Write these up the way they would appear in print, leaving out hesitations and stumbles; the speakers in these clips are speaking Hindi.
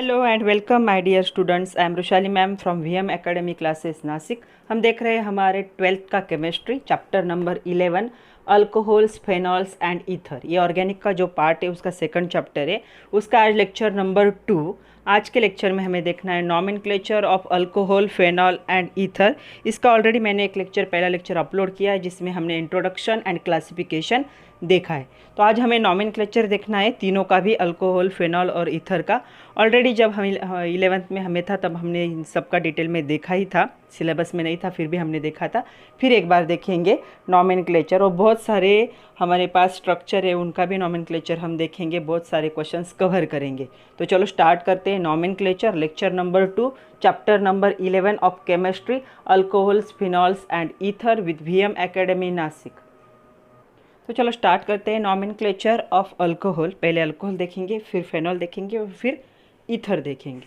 Hello and welcome my dear students. I am Rushali ma'am from VM academy classes Nashik. हम देख रहे हैं हमारे 12th का chemistry chapter number 11 alcohols phenols and ether. ये ऑर्गेनिक का जो पार्ट है उसका सेकंड चैप्टर है, उसका आज लेक्चर नंबर 2। आज के लेक्चर में हमें देखना है nomenclature of alcohol phenol and ether. इसका ऑलरेडी मैंने एक लेक्चर पहला लेक्चर अपलोड किया है जिसमें हमने इंट्रोडक्शन एंड क्लासिफिकेशन देखा है। तो आज हमें नॉमेनक्लेचर देखना है तीनों का भी, अल्कोहल फेनॉल और ईथर का। ऑलरेडी जब हम 11th में हमें था तब हमने इन सब का डिटेल में देखा ही था, सिलेबस में नहीं था फिर भी हमने देखा था। फिर एक बार देखेंगे नॉमेनक्लेचर, और बहुत सारे हमारे पास स्ट्रक्चर है उनका भी नॉमेनक्लेचर हम देखेंगे, बहुत सारे क्वेश्चंस कवर करेंगे। तो चलो स्टार्ट करते हैं nomenclature, lecture number 2 chapter number 11 of chemistry alcohols phenols and ether with VM academy Nashik. तो चलो स्टार्ट करते हैं नॉमेनक्लेचर ऑफ अल्कोहल। पहले अल्कोहल देखेंगे, फिर फेनॉल देखेंगे और फिर ईथर देखेंगे।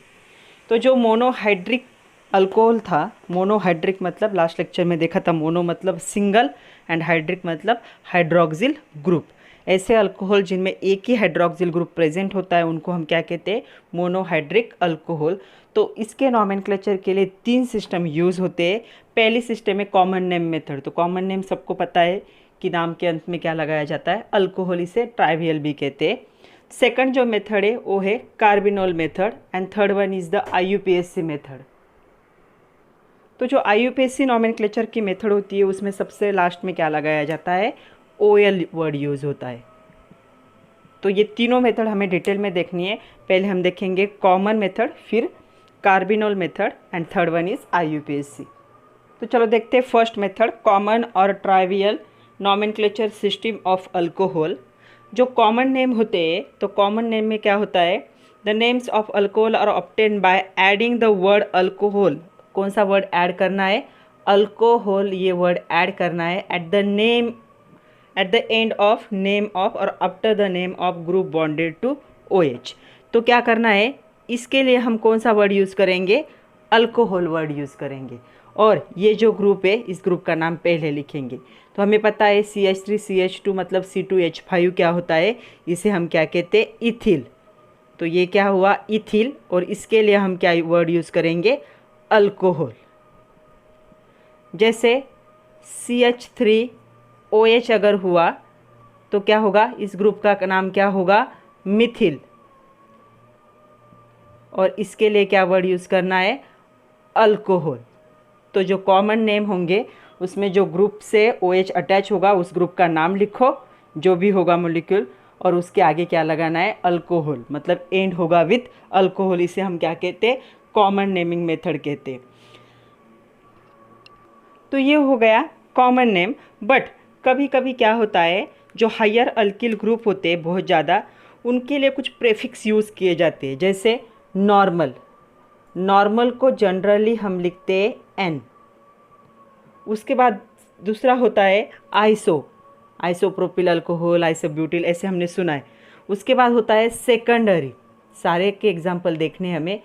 तो जो मोनोहाइड्रिक अल्कोहल था, मोनोहाइड्रिक मतलब लास्ट लेक्चर में देखा था, मोनो मतलब सिंगल एंड हाइड्रिक मतलब हाइड्रोक्सिल ग्रुप। ऐसे अल्कोहल जिनमें एक ही हाइड्रोक्सिल ग्रुप प्रेजेंट होता है उनको हम क्या कहते हैं, मोनोहाइड्रिक अल्कोहल। तो इसके नॉमेनक्लेचर के लिए 3 सिस्टम यूज़ होते हैं। पहली सिस्टम है कॉमन नेम मेथड। तो कॉमन नेम सबको पता है कि नाम के अंत में क्या लगाया जाता है, अल्कोहल, इसे ट्राइवियल भी कहते हैं। सेकंड जो मेथड है वो है carbinol method and third one is the IUPAC method. तो जो आईयूपीएसी नॉमेनक्लेचर की मेथड होती है उसमें सबसे लास्ट में क्या लगाया जाता है, ओएल वर्ड यूज़ होता है। तो ये तीनों मेथड हमें डिटेल में देखनी है। पहले हम देखेंगे कॉमन मेथड, फिर carbinol method and third one is IUPAC. तो चलो देखते हैं फर्स्ट मेथड, कॉमन और trivial nomenclature system of alcohol. जो कॉमन नेम होते हैं तो कॉमन नेम में क्या होता है, the names of alcohol are obtain by adding the word alcohol. कौन सा वर्ड ऐड करना है, अल्कोहल, ये वर्ड ऐड करना है at the end of name of और after the name of group bonded to OH। तो क्या करना है, इसके लिए हम कौन सा वर्ड यूज़ करेंगे, अल्कोहल वर्ड यूज़ करेंगे। और ये जो ग्रुप है इस ग्रुप का नाम पहले लिखेंगे। तो हमें पता है CH3CH2 मतलब C2H5 क्या होता है, इसे हम क्या कहते हैं, इथिल। तो ये क्या हुआ, इथिल, और इसके लिए हम क्या वर्ड यूज़ करेंगे, अल्कोहल। जैसे CH3OH अगर हुआ तो क्या होगा, इस ग्रुप का नाम क्या होगा, मिथिल, और इसके लिए क्या वर्ड यूज़ करना है, अल्कोहल। तो जो कॉमन नेम होंगे उसमें जो ग्रुप से OH अटैच होगा उस ग्रुप का नाम लिखो, जो भी होगा मॉलिक्यूल, और उसके आगे क्या लगाना है, अल्कोहल, मतलब एंड होगा विथ अल्कोहल। इसे हम क्या कहते हैं, कॉमन नेमिंग मेथड कहते हैं। तो ये हो गया कॉमन नेम। बट कभी कभी क्या होता है, जो हायर अल्किल ग्रुप होते हैं बहुत ज़्यादा, उनके लिए कुछ प्रेफिक्स यूज़ किए जाते हैं। जैसे नॉर्मल, नॉर्मल को जनरली हम लिखते हैं N। उसके बाद दूसरा होता है आइसोप्रोपिल अल्कोहल, आइसोब्यूटिल, ऐसे हमने सुना है। उसके बाद होता है सेकेंडरी, सारे के एग्जांपल देखने हमें।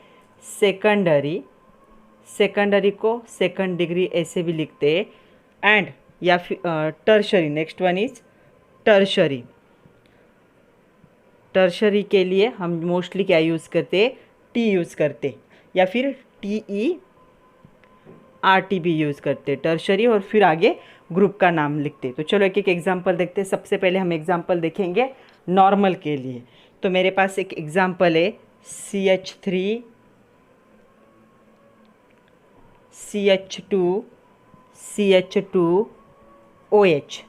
सेकेंडरी को सेकंड डिग्री ऐसे भी लिखते हैं। एंड या फिर tertiary, next one is tertiary. Tertiary के लिए हम मोस्टली क्या यूज़ करते हैं, T यूज़ करते, या फिर TERT भी यूज़ करते, टर्शरी, और फिर आगे ग्रुप का नाम लिखते। तो चलो एक एक एग्जांपल देखते हैं। सबसे पहले हम एग्जांपल देखेंगे नॉर्मल के लिए। तो मेरे पास एक एग्जांपल है CH3 CH2 CH2 OH।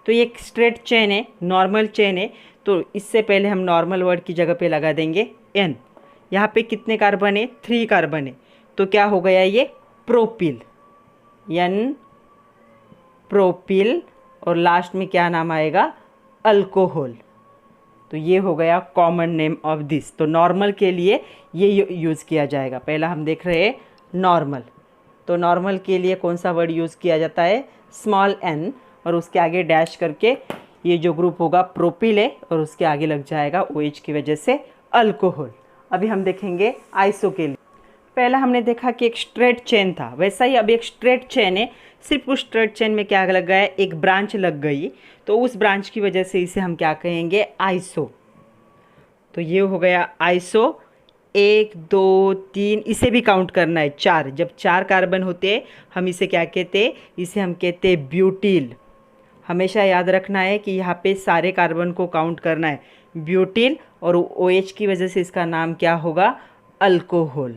तो ये एक स्ट्रेट चेन है, नॉर्मल चेन है। तो इससे पहले हम नॉर्मल वर्ड की जगह पे लगा देंगे N। यहाँ पे कितने कार्बन है, 3 कार्बन है। तो क्या हो गया, ये प्रोपिल, N प्रोपिल, और लास्ट में क्या नाम आएगा, अल्कोहल। तो ये हो गया कॉमन नेम ऑफ दिस। तो नॉर्मल के लिए ये यूज़ किया जाएगा। पहला हम देख रहे हैं नॉर्मल। तो नॉर्मल के लिए कौन सा वर्ड यूज़ किया जाता है, स्मॉल n, और उसके आगे डैश करके ये जो ग्रुप होगा प्रोपिल है, और उसके आगे लग जाएगा OH की वजह से अल्कोहल। अभी हम देखेंगे आइसो के लिए। पहला हमने देखा कि एक स्ट्रेट चेन था, वैसा ही अब एक स्ट्रेट चेन है, सिर्फ उस स्ट्रेट चेन में क्या लग गया है, एक ब्रांच लग गई। तो उस ब्रांच की वजह से इसे हम क्या कहेंगे, आइसो। तो ये हो गया आइसो 1 2 3 इसे भी काउंट करना है, 4। जब 4 कार्बन होते हम इसे क्या कहते, इसे हम कहते ब्यूटिल। हमेशा याद रखना है कि यहाँ पे सारे कार्बन को काउंट करना है, ब्यूटिल, और OH की वजह से इसका नाम क्या होगा, अल्कोहल।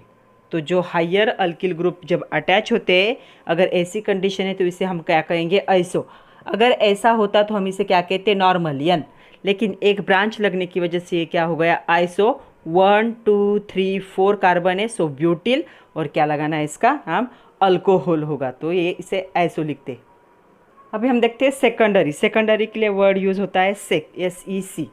तो जो हायर अल्किल ग्रुप जब अटैच होते हैं, अगर ऐसी कंडीशन है तो इसे हम क्या कहेंगे, आइसो। अगर ऐसा होता तो हम इसे क्या कहते, नॉर्मल, यन। लेकिन एक ब्रांच लगने की वजह से ये क्या हो गया, आइसो। 1 2 3 4 कार्बन है, सो ब्यूटिल, और क्या लगाना है, इसका नाम अल्कोहल होगा, तो ये इसे आइसो लिखते। अभी हम देखते हैं सेकेंडरी। सेकेंडरी के लिए वर्ड यूज़ होता है सेक, SEC।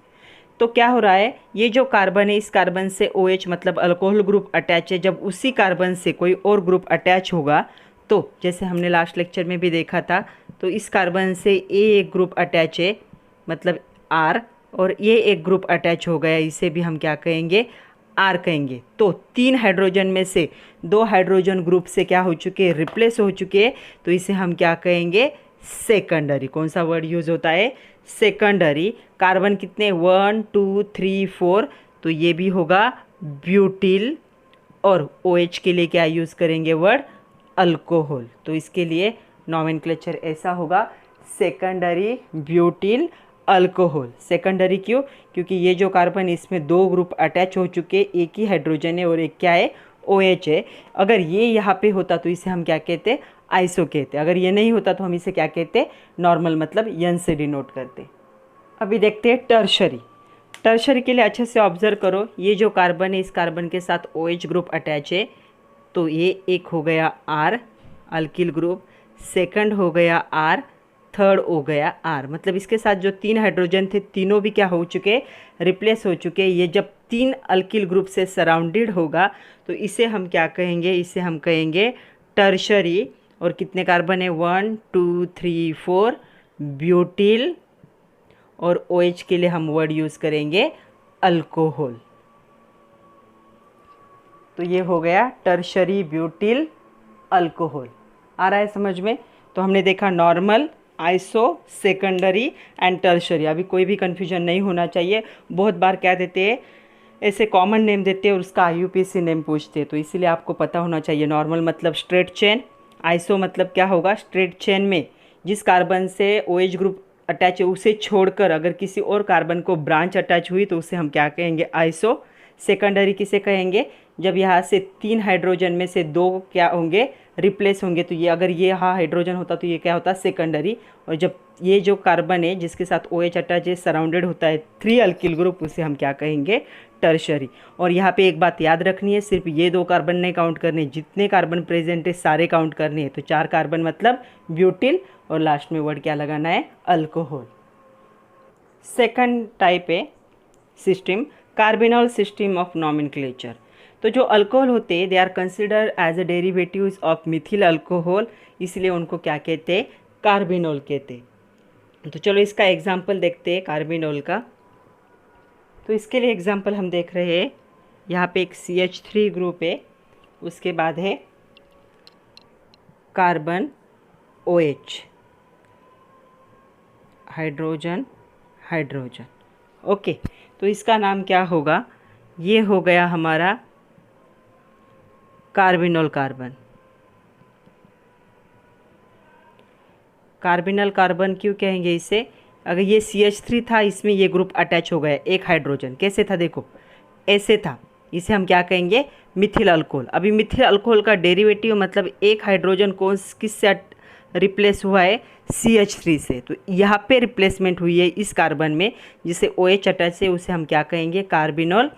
तो क्या हो रहा है, ये जो कार्बन है, इस कार्बन से OH मतलब अल्कोहल ग्रुप अटैच है। जब उसी कार्बन से कोई और ग्रुप अटैच होगा, तो जैसे हमने लास्ट लेक्चर में भी देखा था, तो इस कार्बन से एक ग्रुप अटैच है, मतलब R, और ये एक ग्रुप अटैच हो गया, इसे भी हम क्या कहेंगे, R कहेंगे। तो 3 हाइड्रोजन में से 2 हाइड्रोजन ग्रुप से क्या हो चुके, रिप्लेस हो चुके, तो इसे हम क्या कहेंगे, सेकेंडरी। कौन सा वर्ड यूज होता है, सेकेंडरी। कार्बन कितने, 1 2 3 4, तो ये भी होगा ब्यूटिल, और OH के लिए क्या यूज़ करेंगे वर्ड, अल्कोहल। तो इसके लिए नॉमेनक्लेचर ऐसा होगा, सेकेंडरी ब्यूटिल अल्कोहल। सेकेंडरी क्यों, क्योंकि ये जो कार्बन, इसमें 2 ग्रुप अटैच हो चुके, एक ही हाइड्रोजन है और एक क्या है, OH है। अगर ये यहाँ पे होता तो इसे हम क्या कहते, आइसो कहते। अगर ये नहीं होता तो हम इसे क्या कहते, नॉर्मल, मतलब यन से डिनोट करते। अभी देखते हैं टर्शरी। टर्शरी के लिए अच्छे से ऑब्जर्व करो, ये जो कार्बन है, इस कार्बन के साथ OH ग्रुप अटैच है, तो ये एक हो गया R अल्किल ग्रुप, सेकंड हो गया R, थर्ड हो गया R। मतलब इसके साथ जो 3 हाइड्रोजन थे, तीनों भी क्या हो चुके, रिप्लेस हो चुके। ये जब 3 अल्किल ग्रुप से सराउंडेड होगा, तो इसे हम क्या कहेंगे, इसे हम कहेंगे टर्शरी। और कितने कार्बन है, 1 2 3 4 ब्यूटिल, और OH के लिए हम वर्ड यूज़ करेंगे अल्कोहल। तो ये हो गया टर्शरी ब्यूटिल अल्कोहल। आ रहा है समझ में। तो हमने देखा normal, iso, secondary and tertiary. अभी कोई भी कन्फ्यूजन नहीं होना चाहिए। बहुत बार क्या देते हैं, ऐसे कॉमन नेम देते हैं और उसका IUPAC नेम पूछते हैं, तो इसीलिए आपको पता होना चाहिए। नॉर्मल मतलब स्ट्रेट चेन, आइसो मतलब क्या होगा, स्ट्रेट चेन में जिस कार्बन से OH ग्रुप अटैच है उसे छोड़कर अगर किसी और कार्बन को ब्रांच अटैच हुई तो उसे हम क्या कहेंगे, आइसो। सेकेंडरी किसे कहेंगे, जब यहाँ से 3 हाइड्रोजन में से 2 क्या होंगे, रिप्लेस होंगे। तो ये अगर ये यहाँ हाइड्रोजन होता तो ये क्या होता, सेकेंडरी। और जब ये जो कार्बन है जिसके साथ OH अटैच है, सराउंडेड होता है 3 अल्किल ग्रुप, उसे हम क्या कहेंगे, टर्शरी। और यहाँ पे एक बात याद रखनी है, सिर्फ ये 2 कार्बन नहीं काउंट करने, जितने कार्बन प्रेजेंट है सारे काउंट करने हैं। तो 4 कार्बन मतलब ब्यूटिल, और लास्ट में वर्ड क्या लगाना है, अल्कोहल। सेकंड टाइप है system, carbinol system of nomenclature. तो जो अल्कोहल होते हैं, they are considered as a derivatives of methyl alcohol, इसलिए उनको क्या कहते हैं, कार्बिनॉल कहते हैं। तो चलो इसका एग्जाम्पल देखते हैं कार्बिनॉल का। तो इसके लिए एग्जाम्पल हम देख रहे हैं, यहाँ पे एक CH3 ग्रुप है, उसके बाद है carbon OH, hydrogen hydrogen, okay. तो इसका नाम क्या होगा, ये हो गया हमारा कार्बिनॉल कार्बन। कार्बिनल कार्बन क्यों कहेंगे इसे, अगर ये CH3 था, इसमें ये ग्रुप अटैच हो गया, एक हाइड्रोजन कैसे था, देखो ऐसे था, इसे हम क्या कहेंगे, मिथिल अल्कोहल। अभी मिथिल अल्कोहल का डेरिवेटिव मतलब एक हाइड्रोजन कौन किससे रिप्लेस हुआ है, CH3 से। तो यहाँ पे रिप्लेसमेंट हुई है इस कार्बन में जिसे OH अटैच है, उसे हम क्या कहेंगे, कार्बिनॉल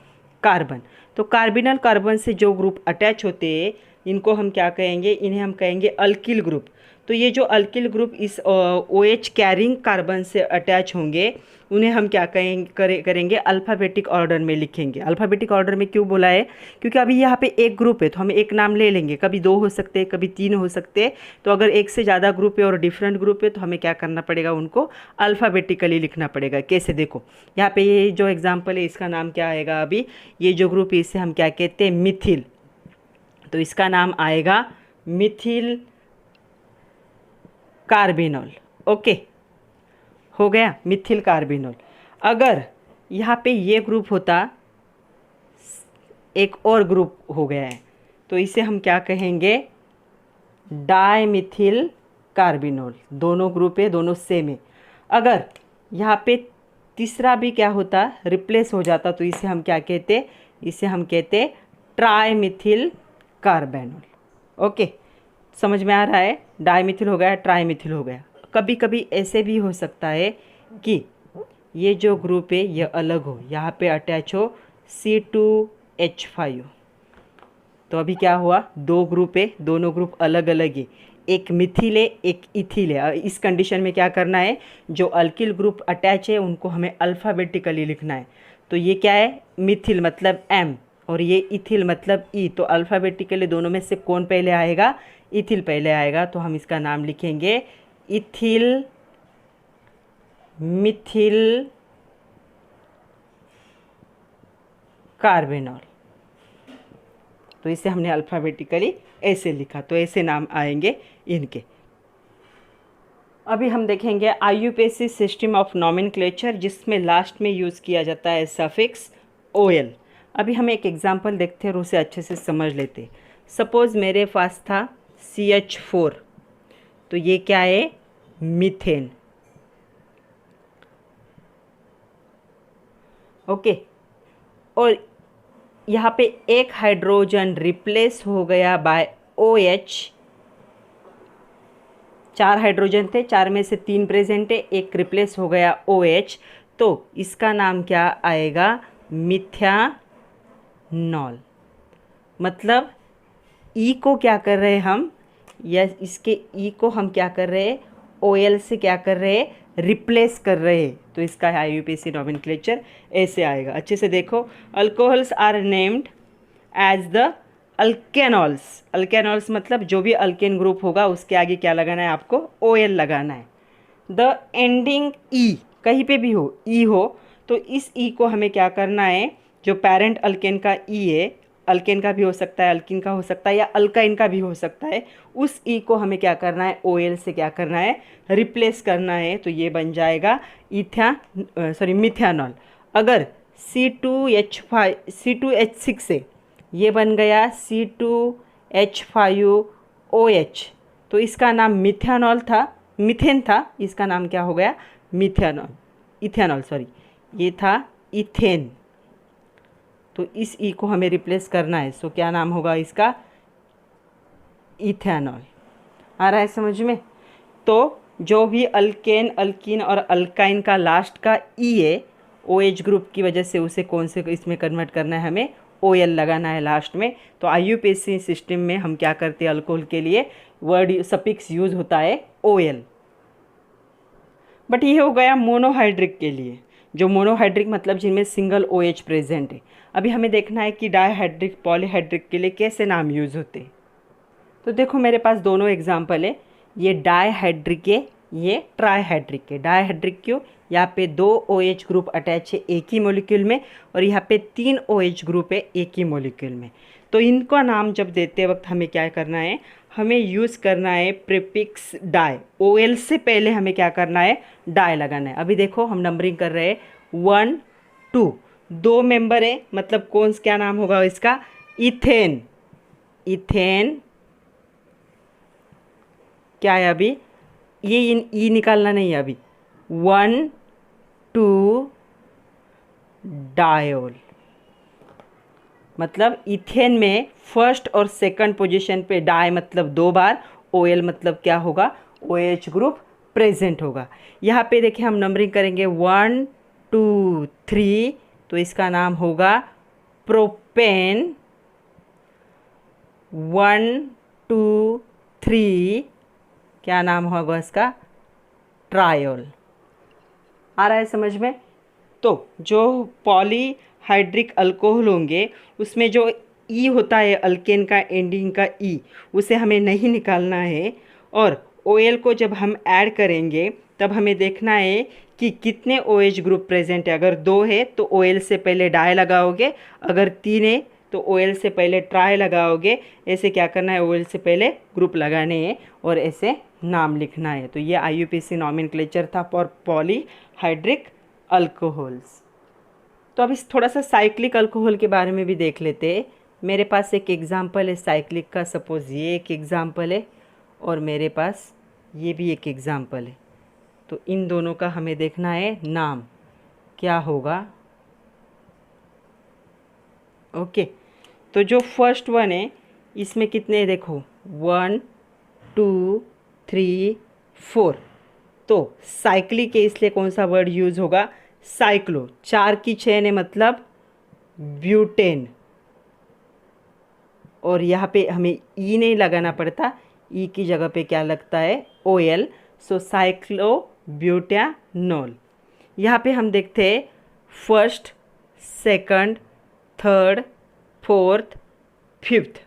कार्बन। तो कार्बिनल कार्बन से जो ग्रुप अटैच होते हैं, इनको हम क्या कहेंगे, इन्हें हम कहेंगे अल्किल ग्रुप। तो ये जो अल्किल ग्रुप इस OH कैरिंग कार्बन से अटैच होंगे, उन्हें हम क्या करेंगे, अल्फ़ाबेटिक ऑर्डर में लिखेंगे। अल्फ़ाबेटिक ऑर्डर में क्यों बोला है, क्योंकि अभी यहाँ पे एक ग्रुप है तो हम एक नाम ले लेंगे, कभी 2 हो सकते हैं, कभी 3 हो सकते हैं। तो अगर एक से ज़्यादा ग्रुप है और डिफरेंट ग्रुप है तो हमें क्या करना पड़ेगा, उनको अल्फ़ाबेटिकली लिखना पड़ेगा। कैसे, देखो यहाँ पे ये जो एग्जाम्पल है, इसका नाम क्या आएगा, अभी ये जो ग्रुप है इसे हम क्या कहते हैं, मिथिल। तो इसका नाम आएगा मिथिल कार्बिनॉल, ओके, हो गया मिथिल कार्बिनॉल। अगर यहाँ पे ये ग्रुप होता एक और ग्रुप हो गया है, तो इसे हम क्या कहेंगे, डायमिथिल कार्बिनोल। दोनों ग्रुप है, दोनों सेम है। अगर यहाँ पे तीसरा भी क्या होता, रिप्लेस हो जाता, तो इसे हम क्या कहते, इसे हम कहते ट्राइमिथिल कार्बेनोल। ओके, समझ में आ रहा है, डायमिथिल हो गया, ट्राइमिथिल हो गया। कभी कभी ऐसे भी हो सकता है कि ये जो ग्रुप है ये अलग हो, यहाँ पे अटैच हो C2H5, तो अभी क्या हुआ, दो ग्रुप है, दोनों ग्रुप अलग अलग है, एक मिथिल है एक इथिल है। इस कंडीशन में क्या करना है, जो अल्किल ग्रुप अटैच है उनको हमें अल्फ़ाबेटिकली लिखना है। तो ये क्या है, मिथिल मतलब M और ये इथिल मतलब E, तो अल्फ़ाबेटिकली दोनों में से कौन पहले आएगा, इथिल पहले आएगा। तो हम इसका नाम लिखेंगे इथिल मिथिल कार्बेनॉल। तो इसे हमने अल्फ़ाबेटिकली ऐसे लिखा, तो ऐसे नाम आएंगे इनके। अभी हम देखेंगे IUPAC सिस्टम ऑफ नॉमेनक्लेचर, जिसमें लास्ट में यूज़ किया जाता है सफिक्स OL। अभी हम एक एग्जांपल देखते हैं और उसे अच्छे से समझ लेते हैं। सपोज़ मेरे पास था CH4, तो ये क्या है, मीथेन। ओके, और यहाँ पे एक हाइड्रोजन रिप्लेस हो गया बाय OH। 4 हाइड्रोजन थे, 4 में से 3 प्रेजेंट है, एक रिप्लेस हो गया OH, तो इसका नाम क्या आएगा, मिथ्यानॉल। मतलब E को क्या कर रहे हैं हम, या इसके E को हम क्या कर रहे हैं, OL से क्या कर रहे हैं, रिप्लेस कर रहे हैं। तो इसका IUPAC नॉमेनक्लेचर ऐसे आएगा। अच्छे से देखो, alcohols are named as the alkanols. Alkanols मतलब जो भी अल्केन ग्रुप होगा उसके आगे क्या लगाना है, आपको OL लगाना है। द एंडिंग E, कहीं पे भी हो E हो, तो इस E को हमें क्या करना है, जो पेरेंट अल्केन का E है, अल्केन का भी हो सकता है, अल्किन का हो सकता है, या अल्काइन का भी हो सकता है, उस E को हमें क्या करना है, OL से क्या करना है, रिप्लेस करना है। तो ये बन जाएगा मिथ्यानॉल। अगर C2H6 है, ये बन गया C2H5OH, तो इसका नाम मिथ्यानॉल था, मीथेन था, इसका नाम क्या हो गया, इथेनॉल, ये था इथेन। तो इस E को हमें रिप्लेस करना है, सो क्या नाम होगा इसका, इथेनॉल। आ रहा है समझ में। तो जो भी अल्केन, अल्कीन और अल्काइन का लास्ट का E है, OH ग्रुप की वजह से उसे कौन से इसमें कन्वर्ट करना है, हमें OL लगाना है लास्ट में। तो IUPAC सिस्टम में हम क्या करते हैं, अल्कोहल के लिए वर्ड सफिक्स यूज होता है OL। बट ये हो गया मोनोहाइड्रिक के लिए, जो मोनोहाइड्रिक मतलब जिनमें सिंगल OH प्रेजेंट है। अभी हमें देखना है कि डायहाइड्रिक, पॉलीहाइड्रिक के लिए कैसे नाम यूज़ होते हैं। तो देखो मेरे पास दोनों एग्जाम्पल है, ये डायहाइड्रिक है, ये ट्राइहाइड्रिक है। डायहाइड्रिक क्यों, यहाँ पे 2 OH ग्रुप अटैच है एक ही मॉलिक्यूल में, और यहाँ पे 3 OH ग्रुप है एक ही मॉलिक्यूल में। तो इनका नाम जब देते वक्त हमें क्या करना है, हमें यूज़ करना है प्रीफिक्स डाई। OL से पहले हमें क्या करना है, डाई लगाना है। अभी देखो हम नंबरिंग कर रहे हैं 1 2, 2 मेंबर है, मतलब कौन क्या नाम होगा इसका, इथेन। इथेन क्या है, अभी ये ई निकालना नहीं है, अभी 1 2 डायोल। मतलब इथेन में फर्स्ट और सेकंड पोजीशन पे डाई मतलब 2 बार, OL मतलब क्या होगा, OH ग्रुप प्रेजेंट होगा। यहाँ पे देखिए हम नंबरिंग करेंगे 1 2 3, तो इसका नाम होगा प्रोपेन। 1 2 3 क्या नाम होगा इसका, ट्रायोल। आ रहा है समझ में। तो जो पॉलीहाइड्रिक अल्कोहल होंगे उसमें जो E होता है अल्केन का एंडिंग का E, उसे हमें नहीं निकालना है, और OL को जब हम ऐड करेंगे तब हमें देखना है कि कितने OH ग्रुप प्रेजेंट है। अगर 2 है तो OL से पहले डाई लगाओगे, अगर 3 है तो OL से पहले ट्राई लगाओगे। ऐसे क्या करना है, OL से पहले ग्रुप लगाने हैं और ऐसे नाम लिखना है। तो ये IUPAC नॉमेनक्लेचर था फॉर पॉलीहाइड्रिक अल्कोहल्स। तो अब इस थोड़ा सा साइक्लिक अल्कोहल के बारे में भी देख लेते हैं। मेरे पास एक एग्जाम्पल है साइक्लिक का, सपोज़ ये एक एग्जाम्पल है और मेरे पास ये भी एक एग्जाम्पल है। तो इन दोनों का हमें देखना है नाम क्या होगा। ओके, तो जो फर्स्ट वन है इसमें कितने देखो 1 2 3 4। तो साइक्लिक के इसलिए कौन सा वर्ड यूज़ होगा, साइक्लो। 4 की चेन है मतलब ब्यूटेन, और यहाँ पे हमें ई नहीं लगाना पड़ता, ई की जगह पे क्या लगता है OL। सो साइक्लो ब्यूटानॉल। यहाँ पे हम देखते हैं first, second, third, fourth, fifth.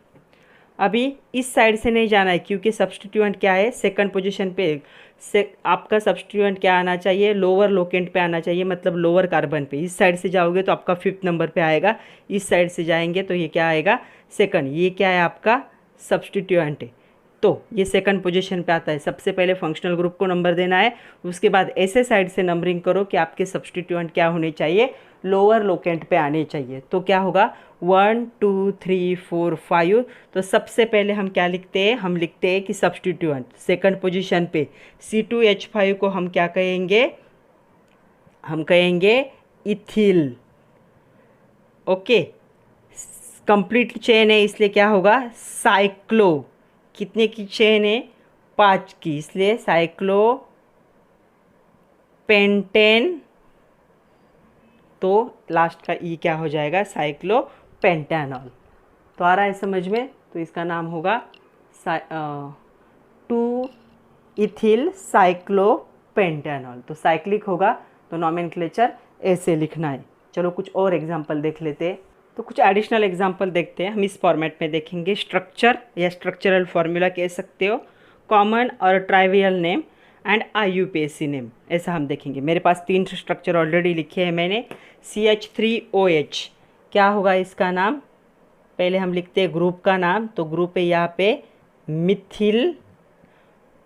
अभी इस साइड से नहीं जाना है क्योंकि सब्स्टिट्यूएंट क्या है, सेकंड पोजीशन पे से आपका सब्स्टिट्यूएंट क्या आना चाहिए, लोअर लोकेंट पे आना चाहिए, मतलब लोअर कार्बन पे। इस साइड से जाओगे तो आपका फिफ्थ नंबर पे आएगा, इस साइड से जाएंगे तो ये क्या आएगा सेकंड। ये क्या है आपका सब्स्टिट्यूएंट है, तो ये सेकंड पोजीशन पे आता है। सबसे पहले फंक्शनल ग्रुप को नंबर देना है, उसके बाद ऐसे साइड से नंबरिंग करो कि आपके सब्स्टिट्यूएंट क्या होने चाहिए, लोअर लोकेंट पे आने चाहिए। तो क्या होगा 1 2 3 4 5। तो सबसे पहले हम क्या लिखते हैं, हम लिखते हैं कि सब्स्टिट्यूएंट सेकंड पोजीशन पे C2H5 को हम क्या कहेंगे, हम कहेंगे इथिल। ओके, कंप्लीट चेन है इसलिए क्या होगा साइक्लो। कितने की चेन है 5 की, इसलिए साइक्लो पेंटेन। तो लास्ट का ई क्या हो जाएगा साइक्लोपेंटानॉल। तो आ रहा है समझ में, तो इसका नाम होगा 2 इथिल साइक्लोपेंटानॉल। तो साइक्लिक होगा तो नॉमेनक्लेचर ऐसे लिखना है। चलो कुछ और एग्जांपल देख लेते हैं। तो कुछ एडिशनल एग्जांपल देखते हैं, हम इस फॉर्मेट में देखेंगे। स्ट्रक्चर या स्ट्रक्चरल फॉर्मूला कह सकते हो, कॉमन और trivial name and IUPAC name, ऐसा हम देखेंगे। मेरे पास 3 स्ट्रक्चर ऑलरेडी लिखे हैं मैंने। CH3OH क्या होगा इसका नाम, पहले हम लिखते हैं ग्रुप का नाम। तो ग्रुप है यहाँ पे मिथिल,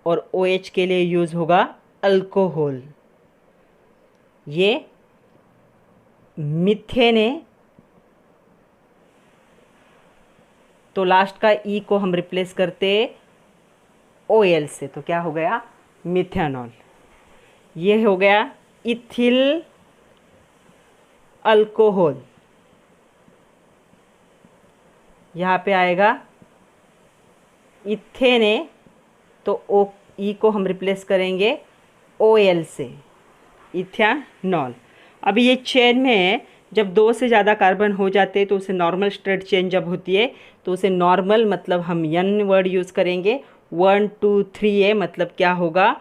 और OH के लिए यूज़ होगा अल्कोहल। ये मिथेन है, तो लास्ट का ई को हम रिप्लेस करते OL से, तो क्या हो गया मिथेनॉल। ये हो गया इथिल अल्कोहल, यहाँ पे आएगा इथेन है तो ओ ई को हम रिप्लेस करेंगे OL से, इथेनॉल। अभी ये चेन में जब 2 से ज़्यादा कार्बन हो जाते हैं तो उसे नॉर्मल स्ट्रेट चेन जब होती है तो उसे नॉर्मल मतलब हम N वर्ड यूज़ करेंगे। 1 2 3 है मतलब क्या होगा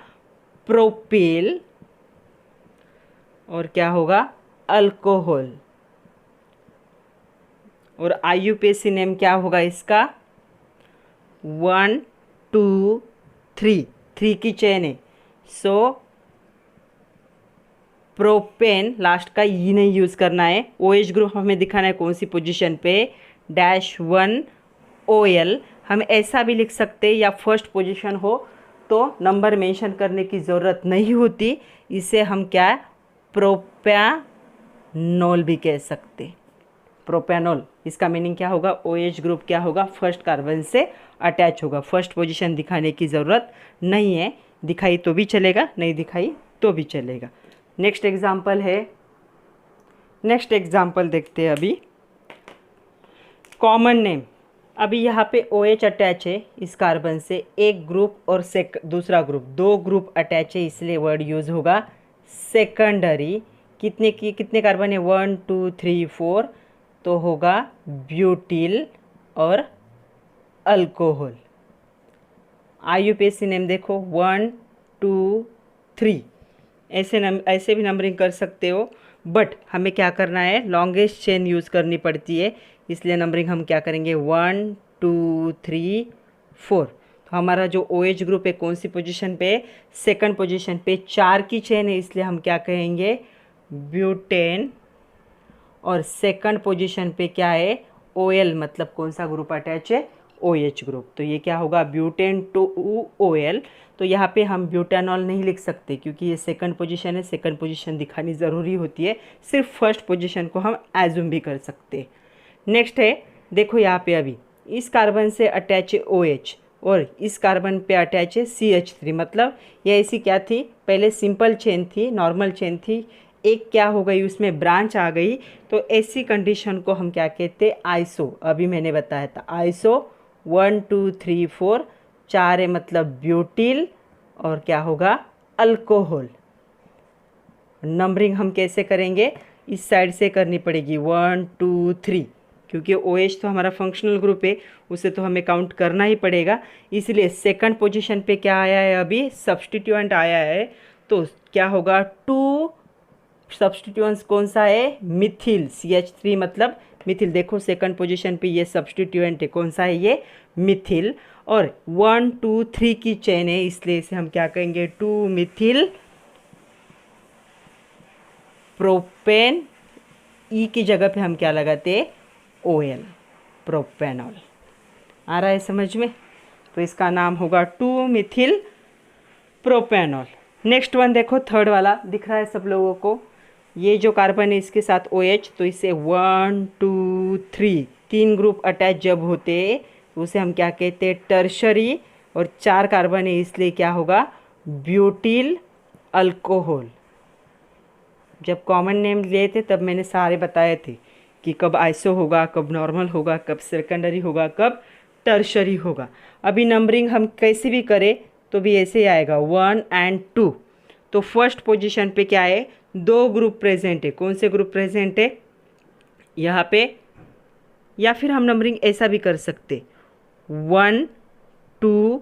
प्रोपिल, और क्या होगा अल्कोहल। और IUPAC नेम क्या होगा इसका 1 2 3, 3 की चेन है, सो प्रोपेन। लास्ट का ई नहीं यूज़ करना है। OH ग्रुप हमें दिखाना है कौन सी पोजीशन पे -1 OL। हम ऐसा भी लिख सकते हैं या फर्स्ट पोजीशन हो तो नंबर मेंशन करने की ज़रूरत नहीं होती, इसे हम क्या प्रोपैनॉल भी कह सकते। प्रोपैनॉल इसका मीनिंग क्या होगा, OH ग्रुप क्या होगा फर्स्ट कार्बन से अटैच होगा। फर्स्ट पोजीशन दिखाने की ज़रूरत नहीं है, दिखाई तो भी चलेगा, नहीं दिखाई तो भी चलेगा। नेक्स्ट एग्जाम्पल है, नेक्स्ट एग्जाम्पल देखते हैं अभी। कॉमन नेम, अभी यहाँ पे OH अटैच है इस कार्बन से, एक ग्रुप और दूसरा ग्रुप, 2 ग्रुप अटैच है इसलिए वर्ड यूज़ होगा सेकेंडरी। कितने कार्बन है 1 2 3 4, तो होगा ब्यूटिल और अल्कोहल। IUPAC नेम देखो 1 2 3, ऐसे भी नंबरिंग कर सकते हो, बट हमें क्या करना है लॉन्गेस्ट चेन यूज़ करनी पड़ती है, इसलिए नंबरिंग हम क्या करेंगे 1 2 3 4। तो हमारा जो OH ग्रुप है कौन सी पोजीशन पे, सेकंड पोजीशन पे, 4 की चेन है इसलिए हम क्या कहेंगे ब्यूटेन। और सेकंड पोजीशन पे क्या है OL, मतलब कौन सा ग्रुप अटैच है OH ग्रुप। तो ये क्या होगा, ब्यूटेन टू OL। तो यहाँ पे हम ब्यूटेनॉल नहीं लिख सकते क्योंकि ये सेकंड पोजीशन है, सेकंड पोजीशन दिखानी ज़रूरी होती है, सिर्फ फर्स्ट पोजीशन को हम एज्यूम भी कर सकते हैं। नेक्स्ट है, देखो यहाँ पे अभी इस कार्बन से अटैच है OH और इस कार्बन पे अटैच है CH3। मतलब ये ऐसी क्या थी, पहले सिंपल चेन थी, नॉर्मल चेन थी, एक क्या हो गई उसमें ब्रांच आ गई। तो ऐसी कंडीशन को हम क्या कहते हैं, आइसो। अभी मैंने बताया था आइसो 1 2 3 4, 4 है मतलब ब्यूटिल और क्या होगा, अल्कोहल। नंबरिंग हम कैसे करेंगे, इस साइड से करनी पड़ेगी 1 2 3, क्योंकि OH तो हमारा फंक्शनल ग्रुप है, उसे तो हमें काउंट करना ही पड़ेगा। इसलिए सेकंड पोजीशन पे क्या आया है, अभी सब्स्टिट्यूएंट आया है। तो क्या होगा, 2 सब्स्टिट्यूएंट्स कौन सा है, मिथिल, CH3 मतलब मिथिल। देखो सेकंड पोजीशन पे ये सब्स्टिट्यूएंट है, कौन सा है ये, मिथिल। और 1 2 3 की चेन है, इसलिए इसे हम क्या कहेंगे, 2 मिथिल प्रोपेन। ई की जगह पे हम क्या लगाते हैं, OL, प्रोपेनॉल। आ रहा है समझ में। तो इसका नाम होगा 2 मिथिल प्रोपेनॉल। नेक्स्ट वन देखो, थर्ड वाला दिख रहा है सब लोगों को। ये जो कार्बन है इसके साथ OH, तो इसे 1 2 3 3 ग्रुप अटैच जब होते तो उसे हम क्या कहते हैं, टर्शरी। और 4 कार्बन है इसलिए क्या होगा, ब्यूटिल अल्कोहल। जब कॉमन नेम लिए थे तब मैंने सारे बताए थे कि कब आइसो होगा, कब नॉर्मल होगा, कब सेकेंडरी होगा, कब टर्शरी होगा। अभी नंबरिंग हम कैसे भी करें तो भी ऐसे ही आएगा 1 और 2। तो फर्स्ट पोजीशन पे क्या है, 2 ग्रुप प्रेजेंट है। कौन से ग्रुप प्रेजेंट है यहाँ पे, या फिर हम नंबरिंग ऐसा भी कर सकते 1 2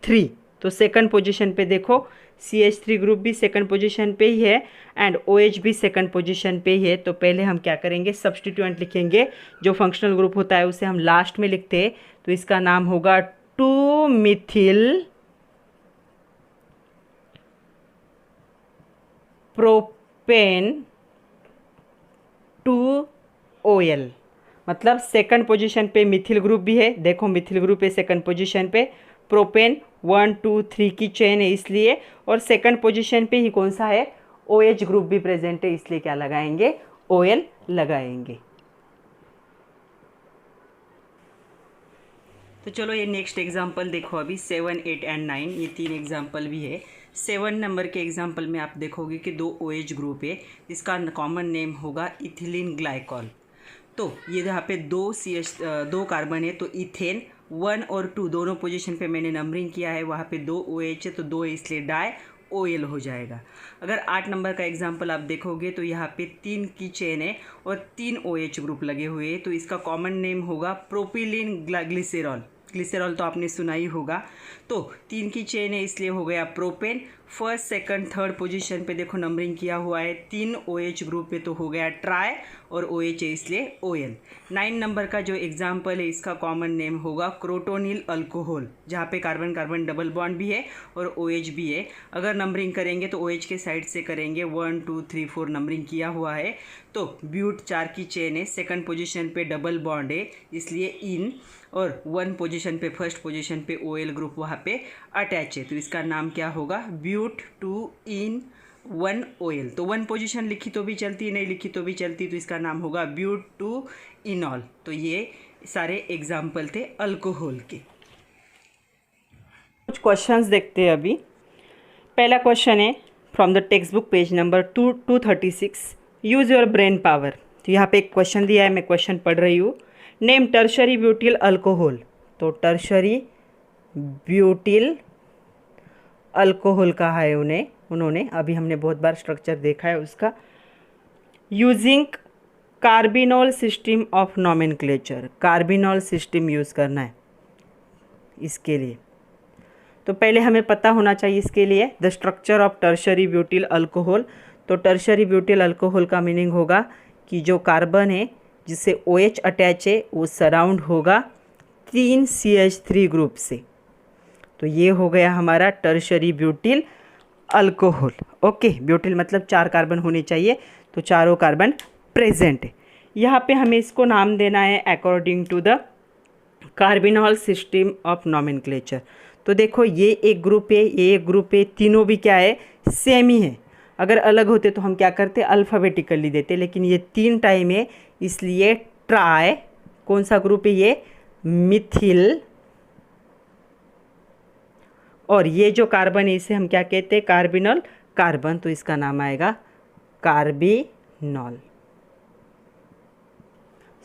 3। तो सेकंड पोजीशन पे देखो CH3 ग्रुप भी सेकंड पोजीशन पे ही है एंड OH भी सेकंड पोजीशन पे ही है। तो पहले हम क्या करेंगे, सब्स्टिट्यूएंट लिखेंगे। जो फंक्शनल ग्रुप होता है उसे हम लास्ट में लिखते हैं। तो इसका नाम होगा 2 मिथिल प्रोपेन 2 OL। मतलब सेकंड पोजीशन पे मिथिल ग्रुप भी है, देखो मिथिल ग्रुप है सेकंड पोजीशन पे, प्रोपेन 1 2 3 की चेन है इसलिए, और सेकंड पोजीशन पे ही कौन सा है, OH ग्रुप भी प्रेजेंट है, इसलिए क्या लगाएंगे, OL लगाएंगे। तो चलो ये नेक्स्ट एग्जाम्पल देखो, अभी 7 8 और 9 ये 3 एग्जाम्पल भी है। 7 नंबर के एग्जाम्पल में आप देखोगे कि 2 OH ग्रुप है, इसका कॉमन नेम होगा इथिलीन ग्लाइकॉल। तो ये यहाँ पे 2 कार्बन है, तो इथेन 1 और 2 दोनों पोजीशन पे मैंने नंबरिंग किया है, वहाँ पे 2 OH है तो 2 इसलिए डाई OL हो जाएगा। अगर 8 नंबर का एग्जाम्पल आप देखोगे तो यहाँ पे 3 की चेन है और 3 OH ग्रुप लगे हुए हैं, तो इसका कॉमन नेम होगा प्रोपिलीन ग्लिसरॉल। ग्लिसरॉल तो आपने सुना ही होगा। तो 3 की चेन है इसलिए हो गया propane. First second third position पे देखो नंबरिंग किया हुआ है, 3 OH ग्रुप पे तो हो गया ट्राई और OH है इसलिए OL। 9 नंबर का जो एग्जाम्पल है इसका कॉमन नेम होगा क्रोटोनिल अल्कोहल, जहाँ पे कार्बन कार्बन डबल बॉन्ड भी है और OH भी है। अगर नंबरिंग करेंगे तो OH के साइड से करेंगे, 1 2 3 4 नंबरिंग किया हुआ है। तो ब्यूट 4 की चेन है, सेकंड पोजीशन पे डबल बॉन्ड है इसलिए इन, और 1 पोजीशन पे फर्स्ट पोजीशन पे OL ग्रुप वहाँ पे अटैच है, तो इसका नाम क्या होगा, ब्यूट 2 इन 1 OL। तो 1 पोजीशन लिखी तो भी चलती, नहीं लिखी तो भी चलती, तो इसका नाम होगा ब्यूट 2 इनॉल। तो ये सारे एग्जाम्पल थे अल्कोहल के। कुछ क्वेश्चंस देखते हैं अभी। पहला क्वेश्चन है from the text book page number 236, use your brain power. तो यहाँ पे एक क्वेश्चन दिया है, मैं क्वेश्चन पढ़ रही हूँ। Name tertiary butyl alcohol. तो टर्शरी ब्यूटिल अल्कोहल कहा है उन्होंने अभी हमने बहुत बार स्ट्रक्चर देखा है उसका। Using carbinol system of nomenclature, carbinol system use करना है इसके लिए। तो पहले हमें पता होना चाहिए इसके लिए the structure of tertiary butyl alcohol. तो टर्शरी ब्यूटिल अल्कोहल का मीनिंग होगा कि जो कार्बन है जिससे OH अटैच है वो सराउंड होगा 3 CH3 ग्रुप से। तो ये हो गया हमारा tertiary butyl alcohol. Okay, butyl मतलब 4 कार्बन होने चाहिए, तो चारों कार्बन प्रेजेंट है। यहाँ पे हमें इसको नाम देना है according to the carbinol system of nomenclature. तो देखो ये एक ग्रुप है, ये एक ग्रुप है, तीनों भी क्या है, सेम ही है। अगर अलग होते तो हम क्या करते, अल्फ़ाबेटिकली देते, लेकिन ये तीन टाइम है इसलिए ट्राई, कौन सा ग्रुप है ये, मिथिल। और ये जो कार्बन है इसे हम क्या कहते हैं, कार्बिनॉल कार्बन, तो इसका नाम आएगा carbinol.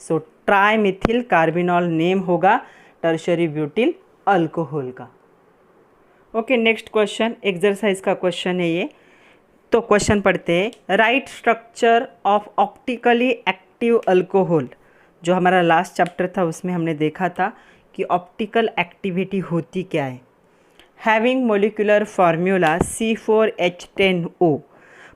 So try Mithil carbinol name होगा टर्शरी ब्यूटिल अल्कोहल का। ओके, नेक्स्ट क्वेश्चन, एक्सरसाइज का क्वेश्चन है ये। तो क्वेश्चन पढ़ते हैं, right structure of optically active alcohol. जो हमारा लास्ट चैप्टर था उसमें हमने देखा था कि ऑप्टिकल एक्टिविटी होती क्या है। हैविंग मोलिकुलर फार्मूला C4H10O,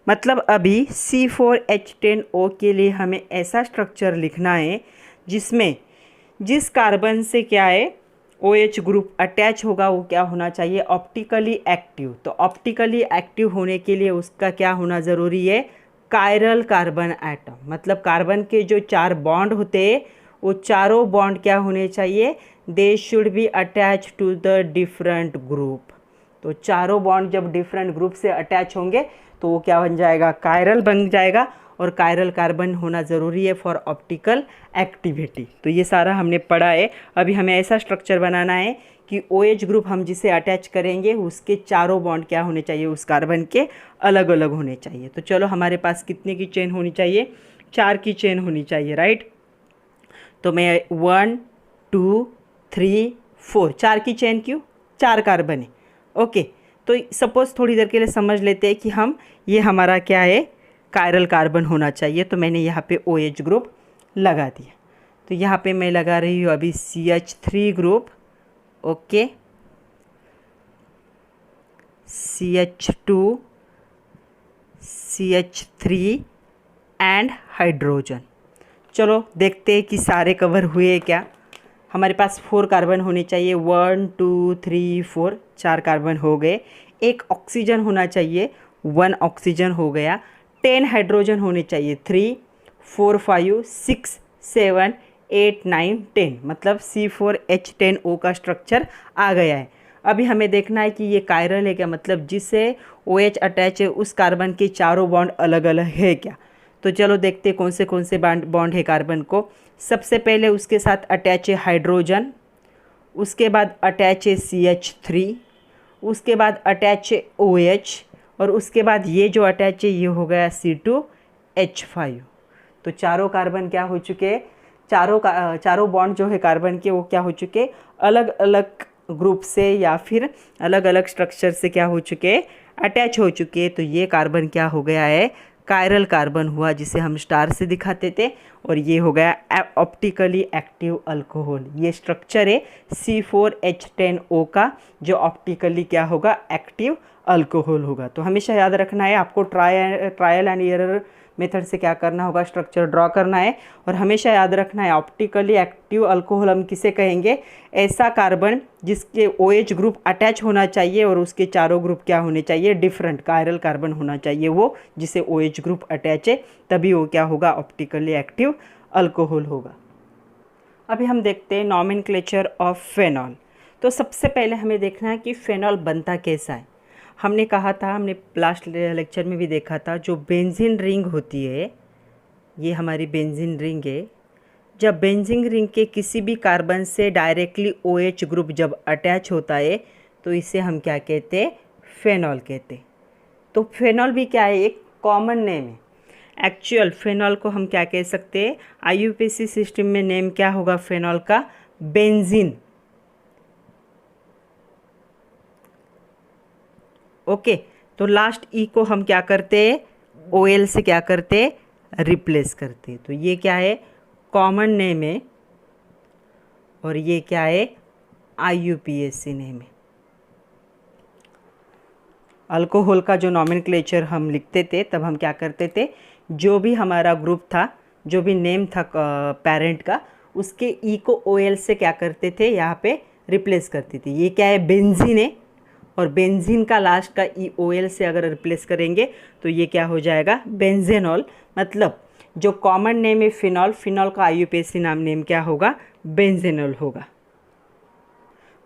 मतलब अभी C4H10O के लिए हमें ऐसा स्ट्रक्चर लिखना है जिसमें जिस कार्बन से क्या है OH ग्रुप अटैच होगा वो क्या होना चाहिए, ऑप्टिकली एक्टिव। तो ऑप्टिकली एक्टिव होने के लिए उसका क्या होना ज़रूरी है, कायरल कार्बन एटम। मतलब कार्बन के जो 4 बॉन्ड होते हैं वो चारों बॉन्ड क्या होने चाहिए, they should be attach to the different group. तो चारों बॉन्ड जब डिफरेंट ग्रुप से अटैच होंगे तो वो क्या बन जाएगा, कायरल बन जाएगा। और कायरल कार्बन होना ज़रूरी है फॉर ऑप्टिकल एक्टिविटी। तो ये सारा हमने पढ़ा है। अभी हमें ऐसा स्ट्रक्चर बनाना है कि OH ग्रुप हम जिसे अटैच करेंगे उसके चारों बॉन्ड क्या होने चाहिए, उस कार्बन के अलग अलग होने चाहिए। तो चलो हमारे पास कितने की चेन होनी चाहिए, 4 की चेन होनी चाहिए, राइट। तो मैं 1 2 3 4, 4 की चेन, क्यों, 4 कार्बन है। ओके, तो सपोज़ थोड़ी देर के लिए समझ लेते हैं कि हम ये हमारा क्या है, कायरल कार्बन होना चाहिए। तो मैंने यहाँ पे OH ग्रुप लगा दिया। तो यहाँ पे मैं लगा रही हूँ अभी CH3 group. Okay, CH2 CH3 and hydrogen. चलो देखते हैं कि सारे कवर हुए क्या। हमारे पास 4 कार्बन होने चाहिए, 1 2 3 4, 4 कार्बन हो गए। एक ऑक्सीजन होना चाहिए, 1 ऑक्सीजन हो गया। 10 हाइड्रोजन होने चाहिए, 3 4 5 6 7 8 9 10, मतलब C4H10O का स्ट्रक्चर आ गया है। अभी हमें देखना है कि ये कायरल है क्या, मतलब जिससे OH अटैच है उस कार्बन के चारों बॉन्ड अलग अलग है क्या। तो चलो देखते हैं कौन से बॉन्ड है कार्बन को। सबसे पहले उसके साथ अटैच है हाइड्रोजन, उसके बाद अटैच है CH3, उसके बाद अटैच है OH, और उसके बाद ये जो अटैच है ये हो गया C2H5। तो चारों कार्बन क्या हो चुके हैं, चारों बॉन्ड जो है कार्बन के वो क्या हो चुके, अलग अलग ग्रुप से या फिर अलग अलग स्ट्रक्चर से क्या हो चुके, अटैच हो चुके। तो ये कार्बन क्या हो गया है, कायरल कार्बन हुआ, जिसे हम स्टार से दिखाते थे। और ये हो गया ऑप्टिकली एक्टिव अल्कोहल। ये स्ट्रक्चर है C4H10O का, जो ऑप्टिकली क्या होगा, एक्टिव अल्कोहल होगा। तो हमेशा याद रखना है आपको, ट्रायल एंड एरर मेथड से क्या करना होगा, स्ट्रक्चर ड्रॉ करना है। और हमेशा याद रखना है ऑप्टिकली एक्टिव अल्कोहल हम किसे कहेंगे, ऐसा कार्बन जिसके OH ग्रुप अटैच होना चाहिए और उसके चारों ग्रुप क्या होने चाहिए, डिफरेंट कायरल कार्बन होना चाहिए, वो जिसे OH ग्रुप अटैच है, तभी वो क्या होगा, ऑप्टिकली एक्टिव अल्कोहल होगा। अभी हम देखते हैं नॉमेनक्लेचर ऑफ फेनॉल। तो सबसे पहले हमें देखना है कि फेनॉल बनता कैसा है। हमने कहा था, हमने लास्ट लेक्चर में भी देखा था, जो बेंजीन रिंग होती है, ये हमारी बेंजीन रिंग है। जब बेंजीन रिंग के किसी भी कार्बन से डायरेक्टली OH ग्रुप जब अटैच होता है तो इसे हम क्या कहते हैं, फेनॉल कहते हैं। तो फेनॉल भी क्या है, एक कॉमन नेम है। एक्चुअल फेनॉल को हम क्या कह सकते हैं, IUPAC सिस्टम में नेम क्या होगा फेनॉल का, बेंजीन। ओके, तो लास्ट ई को हम क्या करते हैं, OL से क्या करते हैं, रिप्लेस करते हैं। तो ये क्या है, कॉमन नेम है, और ये क्या है, IUPAC नेम है। अल्कोहल का जो नॉमेनक्लेचर हम लिखते थे तब हम क्या करते थे, जो भी हमारा ग्रुप था, जो भी नेम था पेरेंट का, उसके ई को OL से क्या करते थे, यहाँ पे रिप्लेस करते थे। ये क्या है, बेंजीन है, और बेंजीन का लास्ट का ई OL से अगर रिप्लेस करेंगे तो ये क्या हो जाएगा, बेंजेनॉल। मतलब जो कॉमन नेम है फिनॉल, फिनॉल का IUPAC नाम नेम क्या होगा, बेंजेनॉल होगा।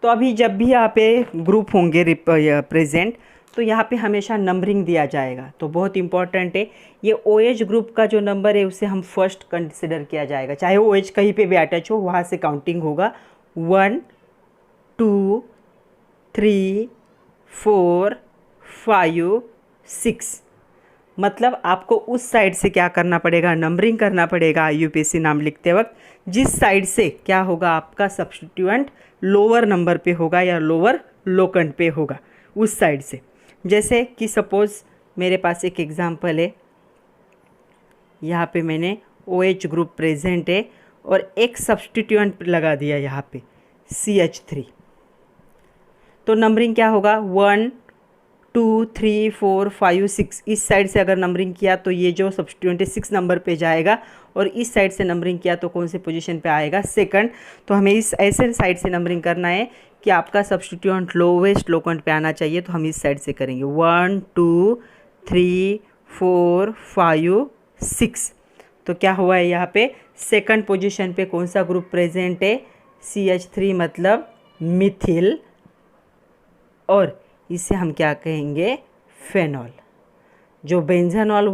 तो अभी जब भी यहाँ पे ग्रुप होंगे प्रेजेंट, तो यहाँ पे हमेशा नंबरिंग दिया जाएगा। तो बहुत इंपॉर्टेंट है, ये OH ग्रुप का जो नंबर है उसे हम फर्स्ट कंसिडर किया जाएगा, चाहे OH कहीं पे भी अटैच हो, वहाँ से काउंटिंग होगा 1 2 3 4 5 6। मतलब आपको उस साइड से क्या करना पड़ेगा, नंबरिंग करना पड़ेगा IUPAC नाम लिखते वक्त, जिस साइड से क्या होगा आपका सब्स्टिट्यूएंट लोअर नंबर पे होगा या लोअर लोकेंट पे होगा, उस साइड से। जैसे कि सपोज़ मेरे पास एक एग्जांपल है, यहाँ पे मैंने OH ग्रुप प्रेजेंट है और एक सब्स्टिट्यूएंट लगा दिया यहाँ पे CH3। तो नंबरिंग क्या होगा 1 2 3 4 5 6। इस साइड से अगर नंबरिंग किया तो ये जो सब्स्टिट्यूएंट है 6 नंबर पे जाएगा, और इस साइड से नंबरिंग किया तो कौन से पोजीशन पे आएगा, सेकंड। तो हमें इस ऐसे साइड से नंबरिंग करना है कि आपका सब्स्टिट्यूएंट लोवेस्ट लोकेंट पे आना चाहिए, तो हम इस साइड से करेंगे 1 2 3 4 5 6। तो क्या हुआ है यहाँ पे, सेकंड पोजीशन पे कौन सा ग्रुप प्रेजेंट है, CH3 मतलब मिथिल, और इसे हम क्या कहेंगे, फेनॉल। जो बेंजनॉल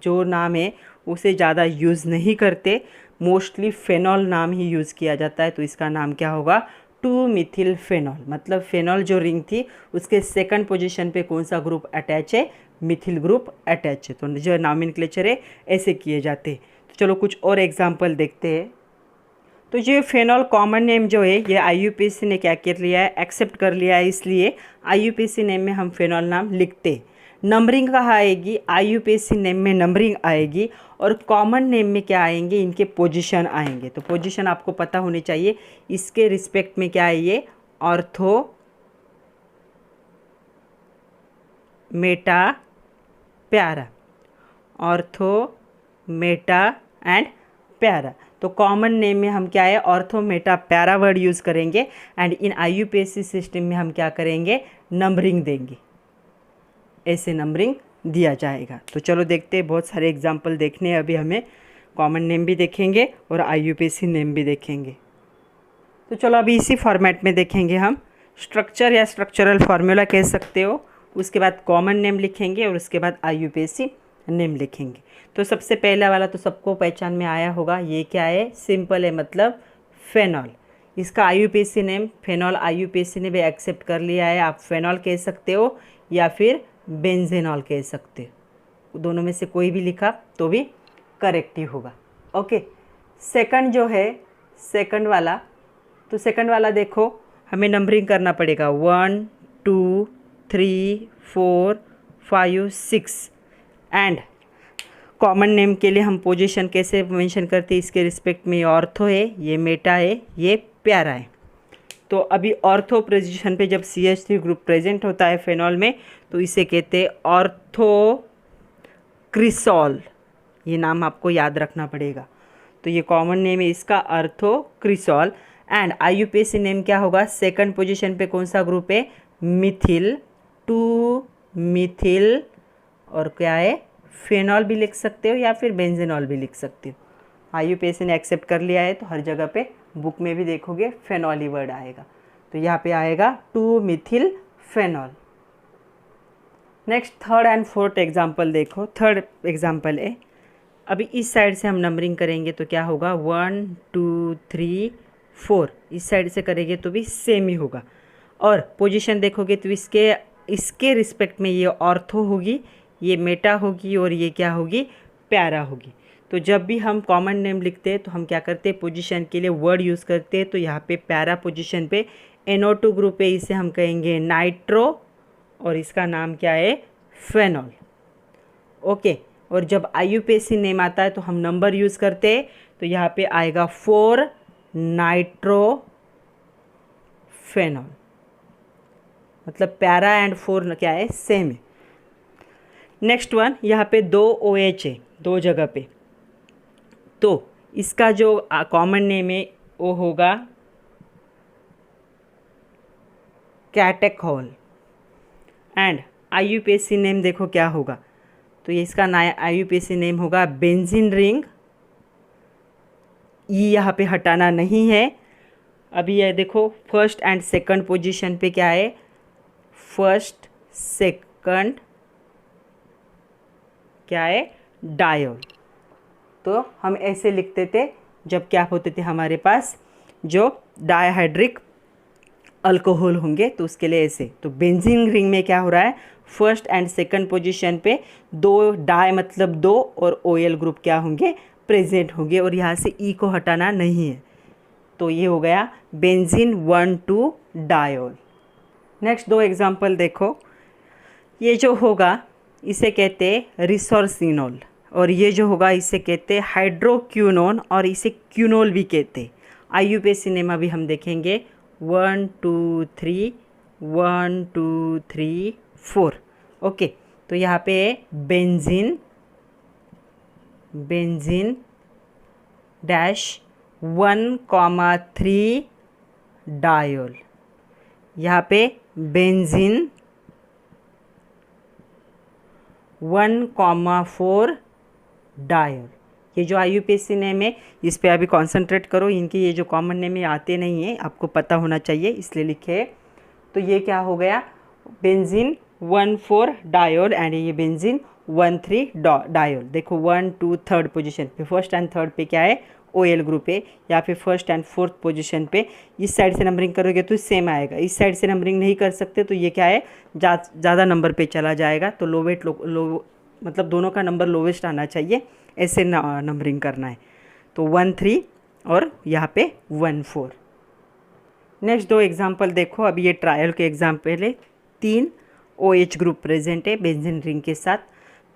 जो नाम है उसे ज़्यादा यूज़ नहीं करते, मोस्टली फेनॉल नाम ही यूज़ किया जाता है। तो इसका नाम क्या होगा, 2 मिथिल फेनॉल। मतलब फेनॉल जो रिंग थी उसके सेकंड पोजीशन पे कौन सा ग्रुप अटैच है, मिथिल ग्रुप अटैच है। तो जो नॉमेनक्लेचर है ऐसे किए जाते हैं। तो चलो कुछ और एग्जाम्पल देखते हैं। तो ये फेनॉल कॉमन नेम जो है ये IUPAC ने क्या कर लिया है, एक्सेप्ट कर लिया है, इसलिए IUPAC नेम में हम फेनॉल नाम लिखते। नंबरिंग कहाँ आएगी, IUPAC नेम में नंबरिंग आएगी, और कॉमन नेम में क्या आएंगे, इनके पोजीशन आएंगे। तो पोजीशन आपको पता होनी चाहिए, इसके रिस्पेक्ट में क्या है ये, ऑर्थो मेटा प्यारा, ऑर्थो मेटा एंड प्यारा। तो कॉमन नेम में हम क्या है, ऑर्थो मेटा प्यारा वर्ड यूज़ करेंगे, एंड इन IUPAC सिस्टम में हम क्या करेंगे, नंबरिंग देंगे, ऐसे नंबरिंग दिया जाएगा। तो चलो देखते हैं, बहुत सारे एग्जाम्पल देखने हैं अभी हमें, कॉमन नेम भी देखेंगे और IUPAC नेम भी देखेंगे। तो चलो अभी इसी फॉर्मेट में देखेंगे हम, स्ट्रक्चर या स्ट्रक्चरल फार्मूला कह सकते हो, उसके बाद कॉमन नेम लिखेंगे और उसके बाद IUPAC नेम लिखेंगे। तो सबसे पहला वाला तो सबको पहचान में आया होगा, ये क्या है, सिंपल है, मतलब फेनॉल। इसका IUPAC नेम फेनॉल IUPAC ने भी एक्सेप्ट कर लिया है। आप फेनॉल कह सकते हो या फिर बेंजेनॉल कह सकते हो, दोनों में से कोई भी लिखा तो भी करेक्ट ही होगा। ओके, सेकंड जो है, सेकंड वाला, तो सेकंड वाला देखो हमें नंबरिंग करना पड़ेगा 1 2 3 4 5 6, एंड कॉमन नेम के लिए हम पोजीशन कैसे मेंशन करते हैं, इसके रिस्पेक्ट में ये ऑर्थो है, ये मेटा है, ये प्यारा है। तो अभी ऑर्थो पोजीशन पे जब CH3 ग्रुप प्रेजेंट होता है फेनॉल में, तो इसे कहते हैं ऑर्थो क्रिसॉल। ये नाम आपको याद रखना पड़ेगा। तो ये कॉमन नेम है इसका, ऑर्थो क्रिसॉल। एंड IUPAC नेम क्या होगा, सेकंड पोजीशन पे कौन सा ग्रुप है, मिथिल, 2 मिथिल, और क्या है, फेनॉल भी लिख सकते हो या फिर बेंजेनॉल भी लिख सकते हो। IUPAC ने एक्सेप्ट कर लिया है, तो हर जगह पे बुक में भी देखोगे फेनॉल ही वर्ड आएगा। तो यहाँ पे आएगा 2 Mithil phenol. Next third and fourth example देखो। थर्ड एग्जाम्पल है, अभी इस साइड से हम नंबरिंग करेंगे तो क्या होगा, 1 2 3 4। इस साइड से करेंगे तो भी सेम ही होगा, और पोजीशन देखोगे तो इसके रिस्पेक्ट में ये ऑर्थो होगी, ये मेटा होगी, और ये क्या होगी, प्यारा होगी। तो जब भी हम कॉमन नेम लिखते हैं तो हम क्या करते हैं, पोजीशन के लिए वर्ड यूज़ करते हैं। तो यहाँ पे प्यारा पोजीशन पे NO2 ग्रुप है, इसे हम कहेंगे नाइट्रो, और इसका नाम क्या है, फेनॉल। ओके, और जब IUPAC नेम आता है तो हम नंबर यूज़ करते हैं। तो यहाँ पे आएगा 4 नाइट्रो फेनॉल, मतलब प्यारा एंड 4 क्या है, सेम है। नेक्स्ट वन, यहाँ पे 2 OH है 2 जगह पे, तो इसका जो कॉमन नेम है वो होगा कैटेकॉल, एंड IUPAC नेम देखो क्या होगा, तो ये इसका IUPAC नेम होगा बेंजीन रिंग। ई यहाँ पे हटाना नहीं है, अभी ये देखो फर्स्ट एंड सेकंड पोजीशन पे क्या है, फर्स्ट सेकंड क्या है, डायोल। तो हम ऐसे लिखते थे जब क्या होते थे हमारे पास जो डायहाइड्रिक अल्कोहल होंगे, तो उसके लिए ऐसे। तो बेंजीन रिंग में क्या हो रहा है, फर्स्ट एंड सेकंड पोजीशन पे दो डाई मतलब दो और ओएल ग्रुप क्या होंगे, प्रेजेंट होंगे, और यहाँ से ई को हटाना नहीं है। तो ये हो गया बेंजीन 1,2 डायोल। नेक्स्ट दो एग्जांपल देखो। ये जो होगा इसे कहते हैं रिसोर्सिनोल, और ये जो होगा इसे कहते हैं हाइड्रोक्यूनोन, और इसे क्यूनोल भी कहते हैं। IUPAC नेम अभी हम देखेंगे 1 2 3 1 2 3 4। ओके, तो यहाँ पे बेंजीन डैश 1,3 डायोल। यहाँ पे बेंजीन 1,4 डायोल। ये जो IUPAC नेम है इस पे अभी कॉन्सेंट्रेट करो, इनके ये जो कॉमन नेम है आते नहीं है, आपको पता होना चाहिए इसलिए लिखे। तो ये क्या हो गया, बेंजीन 1,4 डायोल एंड ये बेंजीन 1,3 डायोल। देखो 1 2 थर्ड पोजीशन पे, फर्स्ट एंड थर्ड पे क्या है, OL ग्रुप है, या फिर फर्स्ट एंड फोर्थ पोजीशन पे। इस साइड से नंबरिंग करोगे तो सेम आएगा, इस साइड से नंबरिंग नहीं कर सकते तो ये क्या है, ज़्यादा नंबर पे चला जाएगा। तो लोवेस्ट लो मतलब दोनों का नंबर लोवेस्ट आना चाहिए, ऐसे नंबरिंग करना है। तो 1,3 और यहाँ पे 1,4। नेक्स्ट दो एग्जाम्पल देखो। अभी ये ट्रायल के एग्जाम्पल है, 3 OH ग्रुप प्रेजेंट है बेंजीन रिंग के साथ।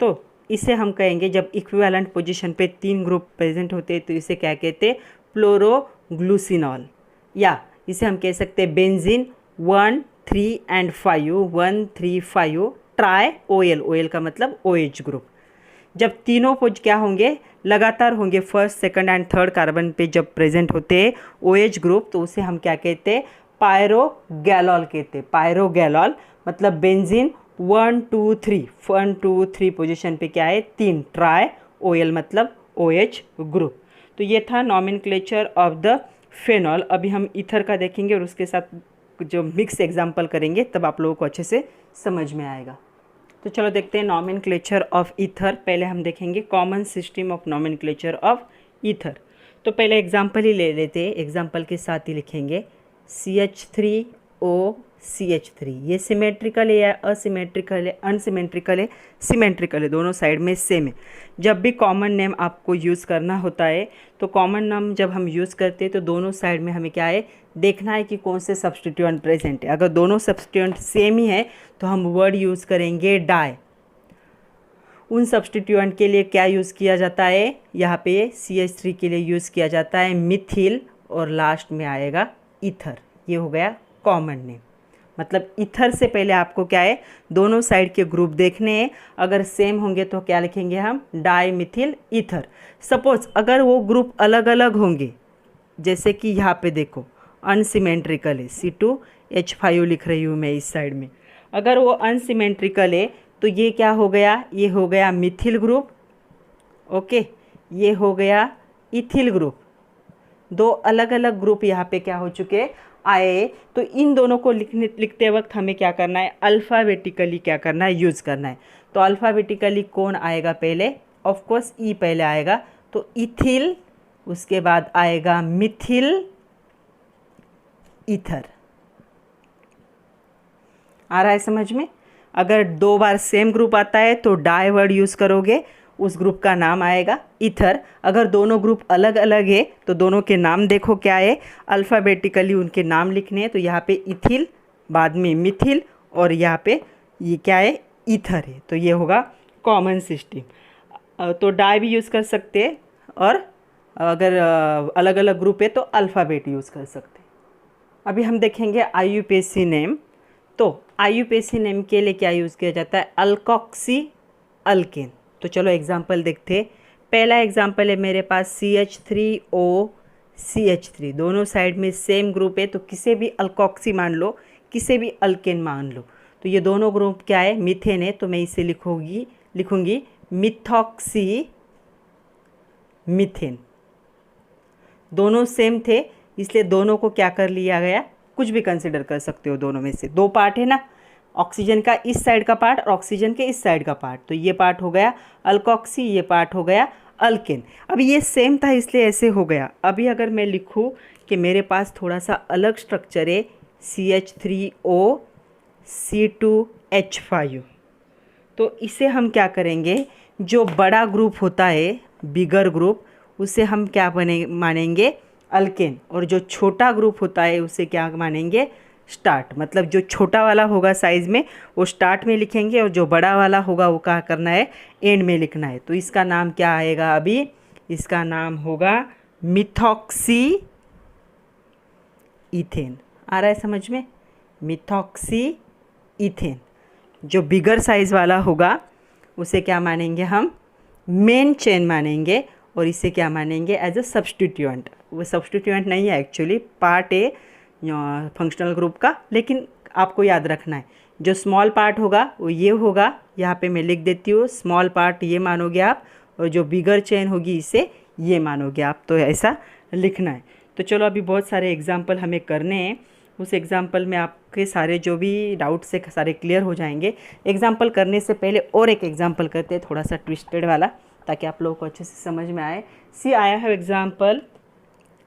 तो इसे हम कहेंगे जब इक्विवेलेंट पोजीशन पे 3 ग्रुप प्रेजेंट होते हैं तो इसे क्या कहते हैं, फ्लोरोग्लूसिनॉल, या इसे हम कह सकते हैं benzene 1 3 and 5 1 3 5 try OL। OL का मतलब OH ग्रुप। जब तीनों पोज क्या होंगे, लगातार होंगे, first second and third carbon पे जब प्रेजेंट होते हैं OH ग्रुप, तो उसे हम क्या कहते हैं, पायरोगैलॉल कहते हैं। पायरोगैलॉल मतलब बेंजीन 1 2 3 1 2 3 पोजीशन पे क्या है, 3 ट्राई OL मतलब OH ग्रुप। तो ये था नॉमेनक्लेचर ऑफ द फेनॉल। अभी हम ईथर का देखेंगे और उसके साथ जो मिक्स एग्जाम्पल करेंगे तब आप लोगों को अच्छे से समझ में आएगा। तो चलो देखते हैं नॉमेनक्लेचर ऑफ ईथर। पहले हम देखेंगे common system of nomenclature of ether. तो पहले एग्जाम्पल ही ले लेते हैं, एग्जाम्पल के साथ ही लिखेंगे CH3O CH3। ये सिमेट्रिकल है या असिमेट्रिकल है, अनसिमेट्रिकल है, सिमेट्रिकल है, दोनों साइड में सेम है। जब भी कॉमन नेम आपको यूज़ करना होता है तो कॉमन नेम जब हम यूज़ करते हैं तो दोनों साइड में हमें क्या है, देखना है कि कौन से सब्स्टिट्यूएंट प्रेजेंट है। अगर दोनों सब्स्टिट्यूएंट सेम ही है तो हम वर्ड यूज़ करेंगे डाई। उन सब्स्टिट्यूएंट के लिए क्या यूज़ किया जाता है, यहाँ पे CH3 के लिए यूज़ किया जाता है मिथिल, और लास्ट में आएगा ईथर। ये हो गया कॉमन नेम। मतलब ईथर से पहले आपको क्या है, दोनों साइड के ग्रुप देखने हैं, अगर सेम होंगे तो क्या लिखेंगे हम, डाई मिथिल ईथर। सपोज अगर वो ग्रुप अलग अलग होंगे, जैसे कि यहाँ पे देखो अनसिमेट्रिकल है, C2H5 लिख रही हूँ मैं इस साइड में, अगर वो अनसिमेट्रिकल है तो ये क्या हो गया, ये हो गया मिथिल ग्रुप। ओके, ये हो गया इथिल ग्रुप। दो अलग अलग ग्रुप यहाँ पे क्या हो चुके आए। तो इन दोनों को लिखते वक्त हमें क्या करना है, अल्फ़ाबेटिकली क्या करना है, यूज़ करना है। तो अल्फ़ाबेटिकली कौन आएगा पहले, ऑफ कोर्स ई पहले आएगा, तो इथिल, उसके बाद आएगा मिथिल, ईथर। आ रहा है समझ में। अगर 2 बार सेम ग्रुप आता है तो डाई वर्ड यूज़ करोगे, उस ग्रुप का नाम आएगा ईथर। अगर दोनों ग्रुप अलग अलग है तो दोनों के नाम देखो क्या है, अल्फ़ाबेटिकली उनके नाम लिखने हैं। तो यहाँ पे इथिल, बाद में मिथिल, और यहाँ पे ये क्या है, ईथर है। तो ये होगा कॉमन सिस्टम। तो डाई भी यूज़ कर सकते हैं, और अगर अलग अलग ग्रुप है तो अल्फ़ाबेट यूज़ कर सकते हैं। अभी हम देखेंगे IUPAC नेम। तो IUPAC नेम के लिए क्या यूज़ किया जाता है, अल्कोक्सी अल्केन। तो चलो एग्जाम्पल देखते हैं। पहला एग्जाम्पल है मेरे पास CH3O CH3, दोनों साइड में सेम ग्रुप है, तो किसे भी अल्कोक्सी मान लो, किसे भी अल्केन मान लो। तो ये दोनों ग्रुप क्या है, मीथेन है, तो मैं इसे लिखूंगी मिथॉक्सी मीथेन। दोनों सेम थे, इसलिए दोनों को क्या कर लिया गया, कुछ भी कंसिडर कर सकते हो, दोनों में से 2 पार्ट है ना, ऑक्सीजन का इस साइड का पार्ट और ऑक्सीजन के इस साइड का पार्ट। तो ये पार्ट हो गया अल्कोक्सी, ये पार्ट हो गया अल्केन। अब ये सेम था इसलिए ऐसे हो गया। अभी अगर मैं लिखूँ कि मेरे पास थोड़ा सा अलग स्ट्रक्चर है CH3O C2H5, तो इसे हम क्या करेंगे, जो बड़ा ग्रुप होता है बिगर ग्रुप, उसे हम क्या मानेंगे अल्केन, और जो छोटा ग्रुप होता है उसे क्या मानेंगे स्टार्ट। मतलब जो छोटा वाला होगा साइज़ में वो स्टार्ट में लिखेंगे और जो बड़ा वाला होगा वो क्या करना है एंड में लिखना है। तो इसका नाम क्या आएगा, अभी इसका नाम होगा मिथॉक्सी इथेन। आ रहा है समझ में, मिथॉक्सी इथेन। जो बिगर साइज़ वाला होगा उसे क्या मानेंगे हम मेन चेन मानेंगे, और इसे क्या मानेंगे एज अ सब्स्टिट्यूएंट। वो सब्स्टिट्यूएंट नहीं है एक्चुअली, पार्ट है फंक्शनल ग्रुप का, लेकिन आपको याद रखना है जो स्मॉल पार्ट होगा वो ये होगा, यहाँ पे मैं लिख देती हूँ स्मॉल पार्ट ये मानोगे आप, और जो बिगर चेन होगी इसे ये मानोगे आप। तो ऐसा लिखना है। तो चलो अभी बहुत सारे एग्जाम्पल हमें करने हैं, उस एग्ज़ाम्पल में आपके सारे जो भी डाउट्स है सारे क्लियर हो जाएंगे। एग्ज़ाम्पल करने से पहले और एक एग्ज़ाम्पल करते हैं थोड़ा सा ट्विस्टेड वाला, ताकि आप लोगों को अच्छे से समझ में आए। सी आया है एग्ज़ाम्पल,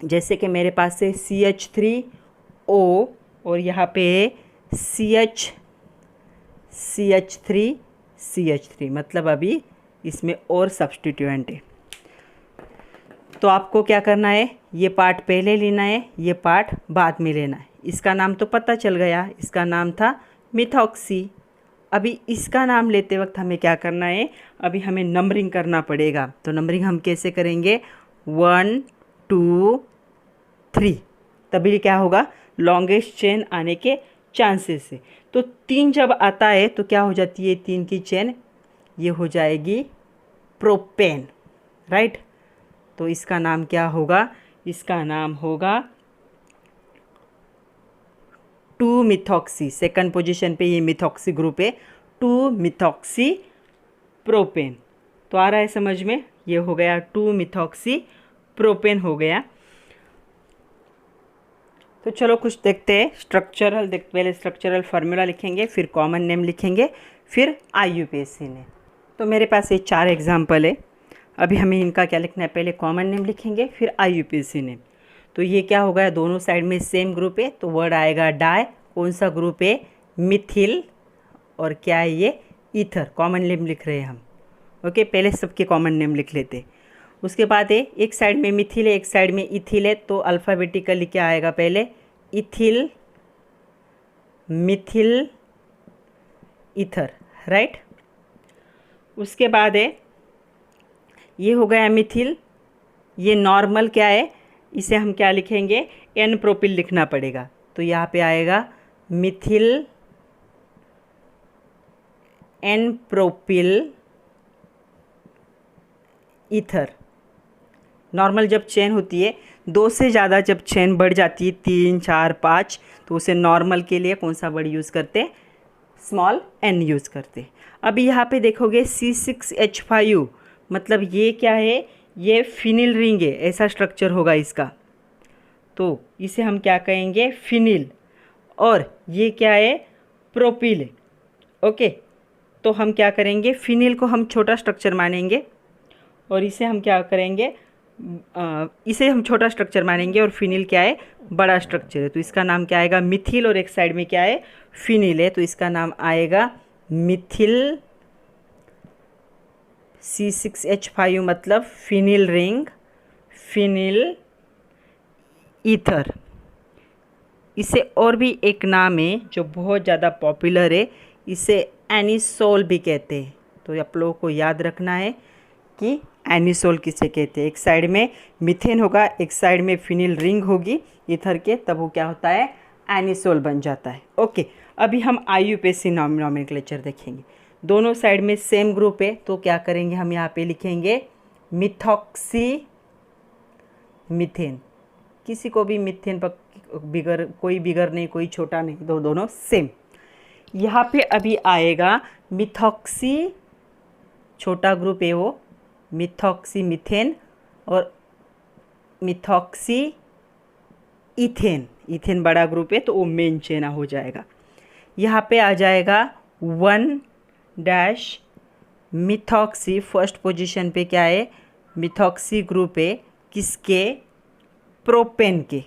जैसे कि मेरे पास है CH3O और यहाँ पे CH3 मतलब अभी इसमें और सब्स्टिट्यूएंट है। तो आपको क्या करना है, ये पार्ट पहले लेना है, ये पार्ट बाद में लेना है। इसका नाम तो पता चल गया, इसका नाम था मिथॉक्सी। अभी इसका नाम लेते वक्त हमें क्या करना है, अभी हमें नंबरिंग करना पड़ेगा। तो नंबरिंग हम कैसे करेंगे 1 2 3, तभी क्या होगा लॉन्गेस्ट चेन आने के चांसेस है। तो 3 जब आता है तो क्या हो जाती है 3 की चेन, ये हो जाएगी प्रोपेन, राइट। तो इसका नाम क्या होगा, इसका नाम होगा 2 मिथॉक्सी। सेकंड पोजीशन पे ये मिथॉक्सी ग्रुप है, 2 मिथॉक्सी प्रोपेन। तो आ रहा है समझ में, ये हो गया 2 मिथॉक्सी प्रोपेन हो गया। तो चलो कुछ देखते हैं स्ट्रक्चरल, पहले स्ट्रक्चरल फार्मूला लिखेंगे, फिर कॉमन नेम लिखेंगे, फिर IUPAC नेम। तो मेरे पास ये 4 एग्जाम्पल है। अभी हमें इनका क्या लिखना है, पहले कॉमन नेम लिखेंगे फिर IUPAC नेम। तो ये क्या हो गया, दोनों साइड में सेम ग्रुप है, तो वर्ड आएगा डाई। कौन सा ग्रुप है, मिथिल, और क्या है ये ईथर। कॉमन नेम लिख रहे हैं हम, ओके। पहले सबके कॉमन नेम लिख लेते। उसके बाद है एक साइड में मिथिल है, एक साइड में इथिल है, तो अल्फ़ाबेटिकली क्या आएगा, पहले इथिल, मिथिल, ईथर, राइट। उसके बाद है ये हो गया मिथिल, ये नॉर्मल क्या है, इसे हम क्या लिखेंगे एन प्रोपिल लिखना पड़ेगा। तो यहाँ पे आएगा methyl n propyl ether. Normal जब चेन होती है 2 से ज़्यादा, जब चेन बढ़ जाती है 3 4 5, तो उसे नॉर्मल के लिए कौन सा वर्ड यूज़ करते, स्मॉल एन यूज़ करते। अभी यहाँ पे देखोगे C6H5, मतलब ये क्या है, ये फिनिल रिंग है, ऐसा स्ट्रक्चर होगा इसका। तो इसे हम क्या कहेंगे फिनिल, और ये क्या है प्रोपिल है, ओके। तो हम क्या करेंगे, फिनिल को हम छोटा स्ट्रक्चर मानेंगे और इसे हम क्या करेंगे, इसे हम छोटा स्ट्रक्चर मानेंगे, और फिनिल क्या है बड़ा स्ट्रक्चर है। तो इसका नाम क्या आएगा मिथिल, और एक साइड में क्या है फिनिल है, तो इसका नाम आएगा मिथिल C6H5 मतलब फिनिल रिंग, फिनिल ईथर। इसे और भी एक नाम है जो बहुत ज़्यादा पॉपुलर है, इसे एनिसोल भी कहते हैं। तो आप लोगों को याद रखना है कि एनिसोल किसे कहते हैं। एक साइड में मीथेन होगा, एक साइड में फिनिल रिंग होगी ईथर के, तब वो क्या होता है एनिसोल बन जाता है, ओके। अभी हम IUPAC नॉमेनक्लेचर देखेंगे। दोनों साइड में सेम ग्रुप है, तो क्या करेंगे हम यहाँ पे लिखेंगे मिथॉक्सी मीथेन। किसी को भी मीथेन पर बिगर, कोई बिगर नहीं कोई छोटा नहीं, दोनों सेम। यहाँ पे अभी आएगा मिथॉक्सी, छोटा ग्रुप है वो मिथॉक्सी मीथेन, और मिथॉक्सी इथेन, इथेन बड़ा ग्रुप है तो वो मेन चेन हो जाएगा। यहाँ पे आ जाएगा 1- मिथॉक्सी, फर्स्ट पोजीशन पे क्या है, मिथॉक्सी ग्रुप है, किसके, प्रोपेन के।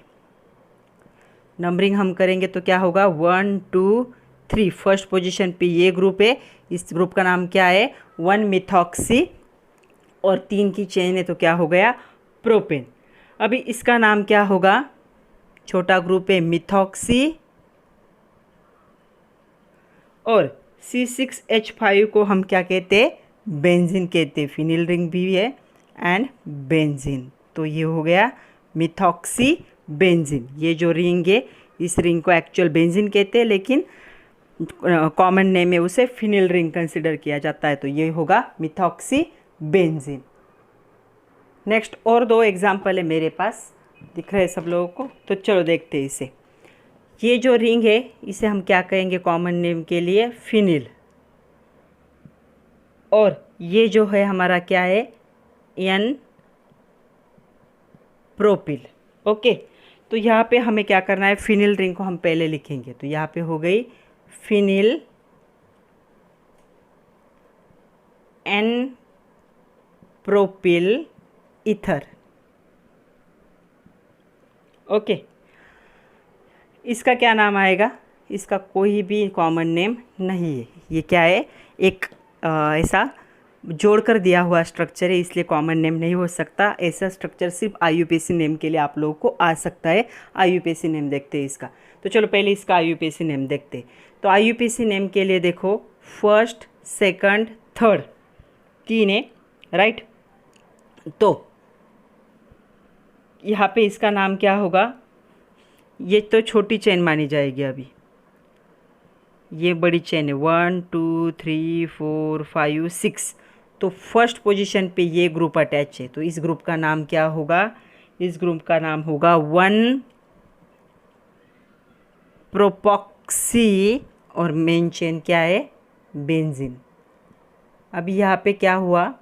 नंबरिंग हम करेंगे तो क्या होगा 1 2 3, फर्स्ट पोजीशन पे ये ग्रुप है, इस ग्रुप का नाम क्या है 1 मिथॉक्सी, और 3 की चेन है तो क्या हो गया प्रोपेन। अभी इसका नाम क्या होगा, छोटा ग्रुप है मिथॉक्सी, और C6H5 को हम क्या कहते हैं, बेंजीन कहते हैं, फिनिल रिंग भी है एंड बेंजीन। तो ये हो गया मिथॉक्सी बेंजीन। ये जो रिंग है इस रिंग को एक्चुअल बेंजीन कहते हैं, लेकिन कॉमन नेम में उसे फिनिल रिंग कंसिडर किया जाता है। तो ये होगा मिथॉक्सी बेंजीन। नेक्स्ट और 2 एग्जाम्पल है मेरे पास, दिख रहे हैं सब लोगों को, तो चलो देखते हैं इसे। ये जो रिंग है इसे हम क्या कहेंगे कॉमन नेम के लिए, फिनिल, और ये जो है हमारा क्या है एन प्रोपिल। ओके, तो यहाँ पे हमें क्या करना है, फिनिल रिंग को हम पहले लिखेंगे, तो यहाँ पे हो गई phenyl n propyl ether. Okay, इसका क्या नाम आएगा, इसका कोई भी कॉमन नेम नहीं है, ये क्या है एक ऐसा जोड़कर दिया हुआ स्ट्रक्चर है, इसलिए कॉमन नेम नहीं हो सकता। ऐसा स्ट्रक्चर सिर्फ IUPAC नेम के लिए आप लोगों को आ सकता है। IUPAC नेम देखते हैं इसका, तो चलो पहले इसका IUPAC नेम देखते हैं। तो IUPAC नेम के लिए देखो फर्स्ट सेकंड थर्ड 3 है, राइट। तो यहाँ पे इसका नाम क्या होगा, ये तो छोटी चेन मानी जाएगी, अभी ये बड़ी चेन है 1 2 3 4 5 6, तो फर्स्ट पोजीशन पे ये ग्रुप अटैच है, तो इस ग्रुप का नाम क्या होगा, इस ग्रुप का नाम होगा 1 प्रोपॉक्सी, और मेन चेन क्या है बेंजीन। अभी यहाँ पे क्या हुआ,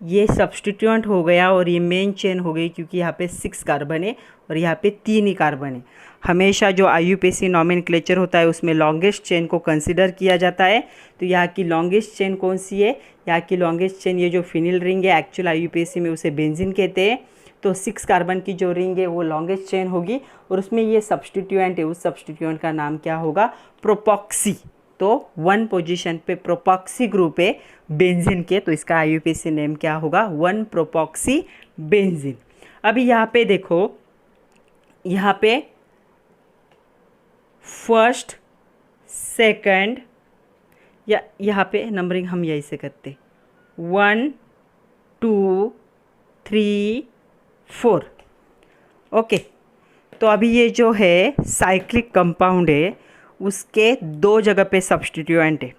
ये सब्स्टिट्यूएंट हो गया और ये मेन चेन हो गई, क्योंकि यहाँ पे 6 कार्बन है और यहाँ पे 3 ही कार्बन है। हमेशा जो IUPAC नॉमेनक्लेचर होता है उसमें लॉन्गेस्ट चेन को कंसिडर किया जाता है। तो यहाँ की लॉन्गेस्ट चेन कौन सी है, यहाँ की लॉन्गेस्ट चेन ये जो फिनिल रिंग है, एक्चुअल IUPAC में उसे बेंजीन कहते हैं। तो 6 कार्बन की जो रिंग है वो लॉन्गेस्ट चेन होगी, और उसमें ये सब्स्टिट्यूएंट है, उस सब्स्टिट्यूएंट का नाम क्या होगा प्रोपॉक्सी। तो 1 पोजीशन पे प्रोपॉक्सी ग्रुप है बेंजीन के, तो इसका IUPAC नेम क्या होगा 1 प्रोपॉक्सी बेंजीन। अभी यहाँ पे देखो, यहाँ पे फर्स्ट सेकंड, या यहाँ पे नंबरिंग हम यही से करते 1 2 3 4। ओके, तो अभी ये जो है साइक्लिक कंपाउंड है, उसके 2 जगह पे सब्स्टिट्यूएंट है।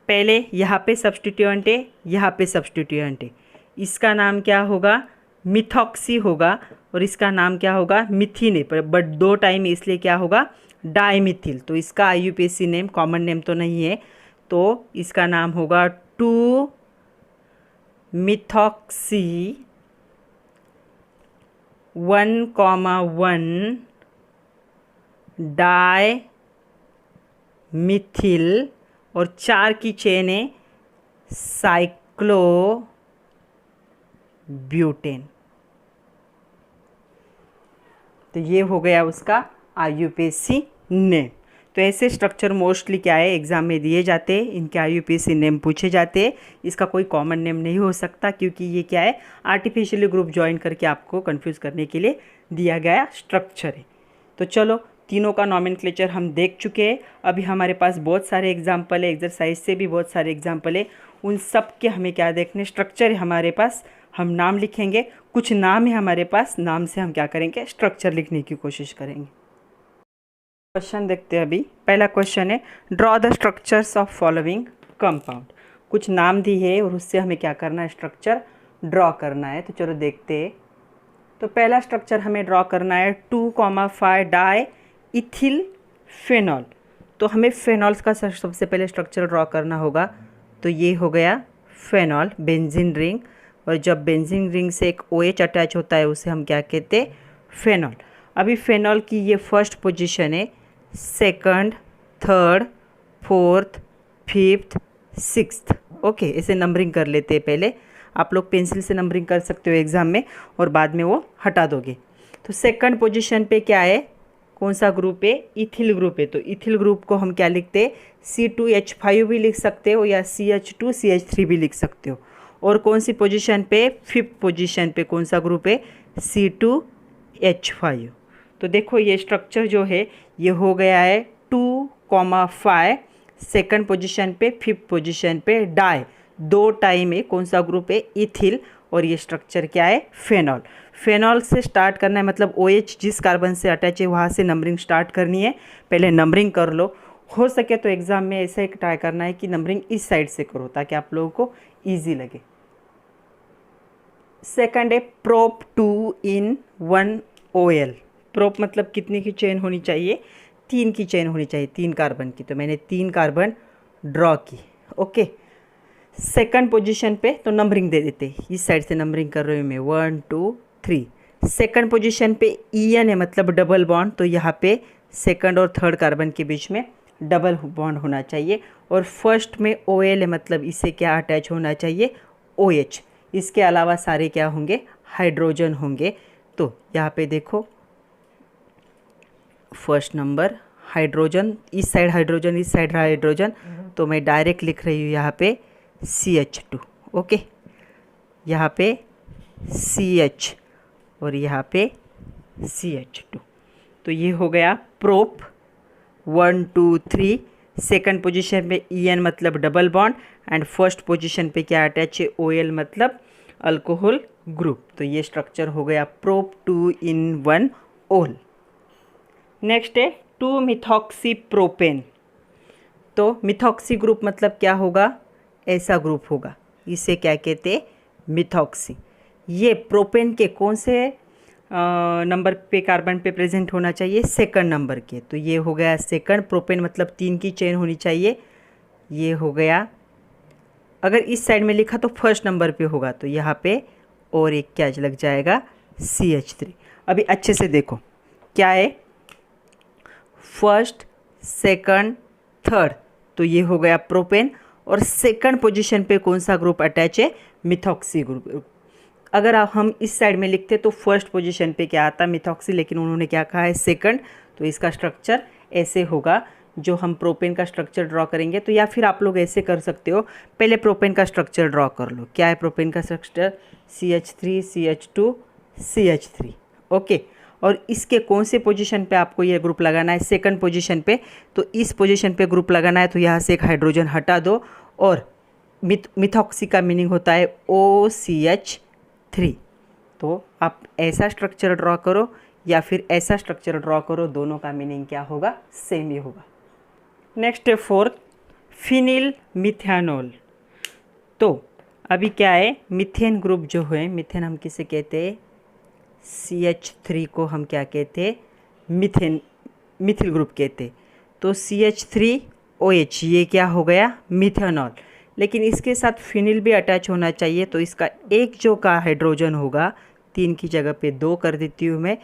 पहले यहाँ पे सब्स्टिट्यूएंट है, यहाँ पे सब्स्टिट्यूएंट है। इसका नाम क्या होगा मिथॉक्सी होगा, और इसका नाम क्या होगा मिथिन है, बट 2 टाइम इसलिए क्या होगा डाइमिथिल। तो इसका IUPAC नेम कॉमन नेम तो नहीं है, तो इसका नाम होगा 2 मिथॉक्सी 1,1 डाई मिथिल, और 4 की चेन है साइक्लोब्यूटेन। तो ये हो गया उसका IUPAC नेम। तो ऐसे स्ट्रक्चर मोस्टली क्या है एग्ज़ाम में दिए जाते हैं, इनके IUPAC नेम पूछे जाते हैं। इसका कोई कॉमन नेम नहीं हो सकता, क्योंकि ये क्या है आर्टिफिशियली ग्रुप ज्वाइन करके आपको कंफ्यूज करने के लिए दिया गया स्ट्रक्चर है। तो चलो तीनों का नॉमेनक्लेचर हम देख चुके हैं। अभी हमारे पास बहुत सारे एग्जाम्पल है, एक्सरसाइज से भी बहुत सारे एग्जाम्पल है, उन सब के हमें क्या देखने, स्ट्रक्चर है हमारे पास, हम नाम लिखेंगे। कुछ नाम है हमारे पास, नाम से हम क्या करेंगे स्ट्रक्चर लिखने की कोशिश करेंगे। क्वेश्चन देखते हैं। अभी पहला क्वेश्चन है draw the structures of following compound. कुछ नाम दी है और उससे हमें क्या करना है स्ट्रक्चर ड्रॉ करना है। तो चलो देखते हैं। तो पहला स्ट्रक्चर हमें ड्रॉ करना है 2,5 डाई इथिल फेनॉल। तो हमें फेनॉल्स का सबसे पहले स्ट्रक्चर ड्रॉ करना होगा। तो ये हो गया फेनॉल बेंजीन रिंग, और जब बेंजीन रिंग से एक OH अटैच होता है उसे हम क्या कहते हैं फेनॉल। अभी फेनॉल की ये फर्स्ट पोजीशन है, second, third, fourth, fifth, sixth. Okay, ऐसे नंबरिंग कर लेते हैं पहले। आप लोग पेंसिल से नंबरिंग कर सकते हो एग्ज़ाम में और बाद में वो हटा दोगे। तो सेकंड पोजीशन पे क्या है, कौन सा ग्रुप है, इथिल ग्रुप है। तो इथिल ग्रुप को हम क्या लिखते हैं, C2H5 भी लिख सकते हो या CH2CH3 भी लिख सकते हो। और कौन सी पोजीशन पे, फिफ्थ पोजीशन पे कौन सा ग्रुप है, C2H5। तो देखो ये स्ट्रक्चर जो है ये हो गया है 2,5, सेकंड पोजीशन पे, फिफ्थ पोजीशन पे डाई, दो टाइम है, कौन सा ग्रुप है, इथिल। और ये स्ट्रक्चर क्या है, फेनॉल। फेनॉल से स्टार्ट करना है, मतलब OH जिस कार्बन से अटैच है वहाँ से नंबरिंग स्टार्ट करनी है। पहले नंबरिंग कर लो, हो सके तो एग्ज़ाम में ऐसे ट्राई करना है कि नंबरिंग इस साइड से करो ताकि आप लोगों को ईजी लगे। सेकंड है प्रोप 2 in 1 OL। प्रोप मतलब कितने की चेन होनी चाहिए, 3 की चेन होनी चाहिए, 3 कार्बन की। तो मैंने 3 कार्बन ड्रॉ की। ओके, सेकंड पोजीशन पे तो नंबरिंग दे देते, इस साइड से नंबरिंग कर रही हूँ मैं, 1 2 3। सेकंड पोजीशन पे EN है, मतलब डबल बॉन्ड। तो यहाँ पे सेकंड और थर्ड कार्बन के बीच में डबल बॉन्ड होना चाहिए। और फर्स्ट में OL है, मतलब इससे क्या अटैच होना चाहिए, OH। इसके अलावा सारे क्या होंगे, हाइड्रोजन होंगे। तो यहाँ पे देखो फर्स्ट नंबर हाइड्रोजन, इस साइड हाइड्रोजन, इस साइड हाइड्रोजन। तो मैं डायरेक्ट लिख रही हूँ यहाँ पे CH2। ओके, यहाँ पे CH और यहाँ पे CH2। तो ये हो गया प्रोप 1 2 3। सेकंड पोजीशन पे EN मतलब double bond and first position पे क्या अटैच है, OL मतलब अल्कोहल ग्रुप। तो ये स्ट्रक्चर हो गया प्रोप 2 in 1 OL। नेक्स्ट है 2 मिथॉक्सी प्रोपेन। तो मिथॉक्सी ग्रुप मतलब क्या होगा, ऐसा ग्रुप होगा, इसे क्या कहते हैं, मिथॉक्सी। ये प्रोपेन के कौन से नंबर पे कार्बन पे प्रेजेंट होना चाहिए, सेकंड नंबर के। तो ये हो गया सेकंड। प्रोपेन मतलब 3 की चेन होनी चाहिए, ये हो गया। अगर इस साइड में लिखा तो फर्स्ट नंबर पे होगा, तो यहाँ पे और एक क्या लग जाएगा, CH3। अभी अच्छे से देखो क्या है, फर्स्ट, सेकंड, थर्ड। तो ये हो गया प्रोपेन। और सेकंड पोजीशन पे कौन सा ग्रुप अटैच है, मिथॉक्सी ग्रुप। अगर हम इस साइड में लिखते तो फर्स्ट पोजीशन पे क्या आता, मिथॉक्सी, लेकिन उन्होंने क्या कहा है, सेकंड। तो इसका स्ट्रक्चर ऐसे होगा जो हम प्रोपेन का स्ट्रक्चर ड्रॉ करेंगे। तो या फिर आप लोग ऐसे कर सकते हो, पहले प्रोपेन का स्ट्रक्चर ड्रॉ कर लो। क्या है प्रोपेन का structure, CH3 CH2 CH3। Okay, और इसके कौन से पोजीशन पे आपको ये ग्रुप लगाना है, सेकंड पोजीशन पे। तो इस पोजीशन पे ग्रुप लगाना है, तो यहाँ से एक हाइड्रोजन हटा दो। और मिथॉक्सी का मीनिंग होता है OCH3। तो आप ऐसा स्ट्रक्चर ड्रॉ करो या फिर ऐसा स्ट्रक्चर ड्रॉ करो, दोनों का मीनिंग क्या होगा, सेम ही होगा। नेक्स्ट है फोर्थ, फिनिल मिथेनॉल। तो अभी क्या है, मिथेन ग्रुप जो है, मिथेन हम किसे कहते हैं, CH3 को हम क्या कहते हैं, मिथिल ग्रुप कहते हैं। तो CH3OH ये क्या हो गया, मिथेनॉल। लेकिन इसके साथ फिनिल भी अटैच होना चाहिए। तो इसका एक जो का हाइड्रोजन होगा, 3 की जगह पे 2 कर देती हूँ मैं।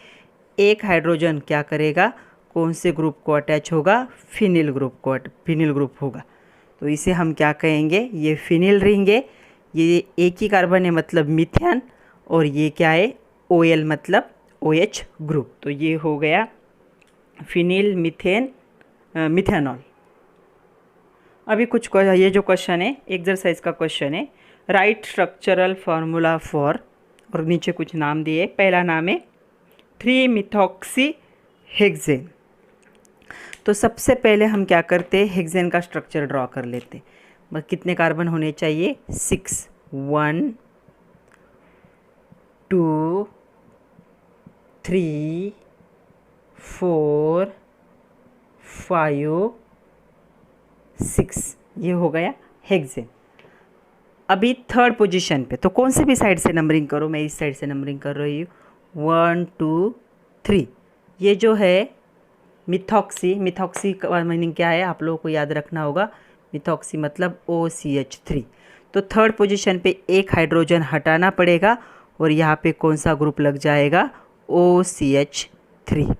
एक हाइड्रोजन क्या करेगा, कौन से ग्रुप को अटैच होगा, फिनिल ग्रुप होगा। तो इसे हम क्या कहेंगे, ये फिनिल रहेंगे। ये एक ही कार्बन है मतलब मिथेन, और ये क्या है, OL मतलब OH ग्रुप। तो ये हो गया फिनिल मिथेनॉल। अभी कुछ ये जो क्वेश्चन है, एक्सरसाइज का क्वेश्चन है, राइट स्ट्रक्चरल फार्मूला फॉर, और नीचे कुछ नाम दिए। पहला नाम है 3 मिथॉक्सी हेक्सेन। तो सबसे पहले हम क्या करते हैं, हेक्सेन का स्ट्रक्चर ड्रॉ कर लेते। बस कितने कार्बन होने चाहिए, 6, 1 2 3 4 5 6, ये हो गया हेक्सेन। अभी थर्ड पोजीशन पे, तो कौन से भी साइड से नंबरिंग करो, मैं इस साइड से नंबरिंग कर रही हूँ, 1 2 3। ये जो है मिथॉक्सी का मीनिंग क्या है, आप लोगों को याद रखना होगा। मिथॉक्सी मतलब OCH3। तो थर्ड पोजीशन पे एक हाइड्रोजन हटाना पड़ेगा और यहाँ पे कौन सा ग्रुप लग जाएगा, OCH 3।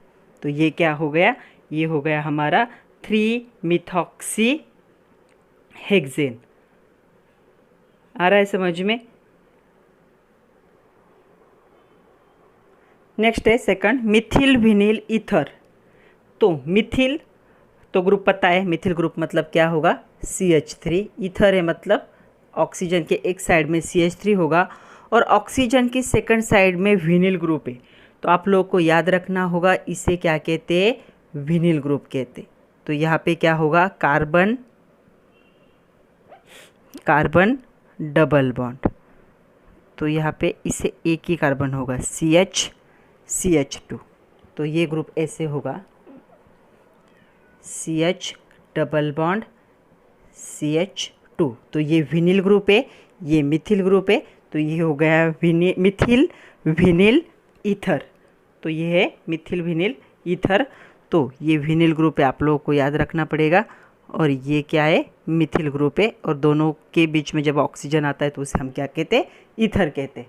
तो ये क्या हो गया, ये हो गया हमारा 3 मिथॉक्सी हेक्सेन। आ रहा है समझ में। नेक्स्ट है सेकंड, मिथिल विनिल ईथर। तो मिथिल तो ग्रुप पता है, मिथिल ग्रुप मतलब क्या होगा, CH3। ईथर है मतलब ऑक्सीजन के एक साइड में CH3 होगा और ऑक्सीजन की सेकंड साइड में विनिल ग्रुप है। तो आप लोग को याद रखना होगा इसे क्या कहते हैं, विनिल ग्रुप कहते। तो यहाँ पे क्या होगा, कार्बन कार्बन डबल बॉन्ड। तो यहाँ पे इसे एक ही कार्बन होगा CH2। तो ये ग्रुप ऐसे होगा CH डबल बॉन्ड CH2। तो ये विनिल ग्रुप है, ये मिथिल ग्रुप है। तो ये हो गया मिथिल विनिल ईथर। तो ये है मिथिल विनिल ईथर। तो ये विनिल ग्रुप है, आप लोगों को याद रखना पड़ेगा। और ये क्या है, मिथिल ग्रुप है। और दोनों के बीच में जब ऑक्सीजन आता है तो उसे हम क्या कहते हैं, ईथर कहते हैं।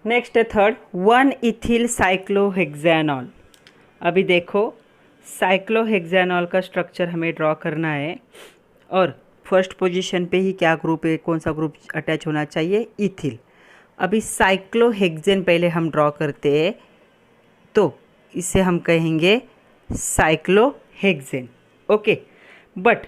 नेक्स्ट है थर्ड, 1 इथिल साइक्लोहेक्सेनॉल। अभी देखो साइक्लोहेक्सेनॉल का स्ट्रक्चर हमें ड्रॉ करना है और फर्स्ट पोजीशन पे ही क्या ग्रुप है, कौन सा ग्रुप अटैच होना चाहिए, इथिल। अभी साइक्लोहेक्सेन पहले हम ड्रॉ करते हैं तो इसे हम कहेंगे साइक्लोहेक्सेन। ओके, बट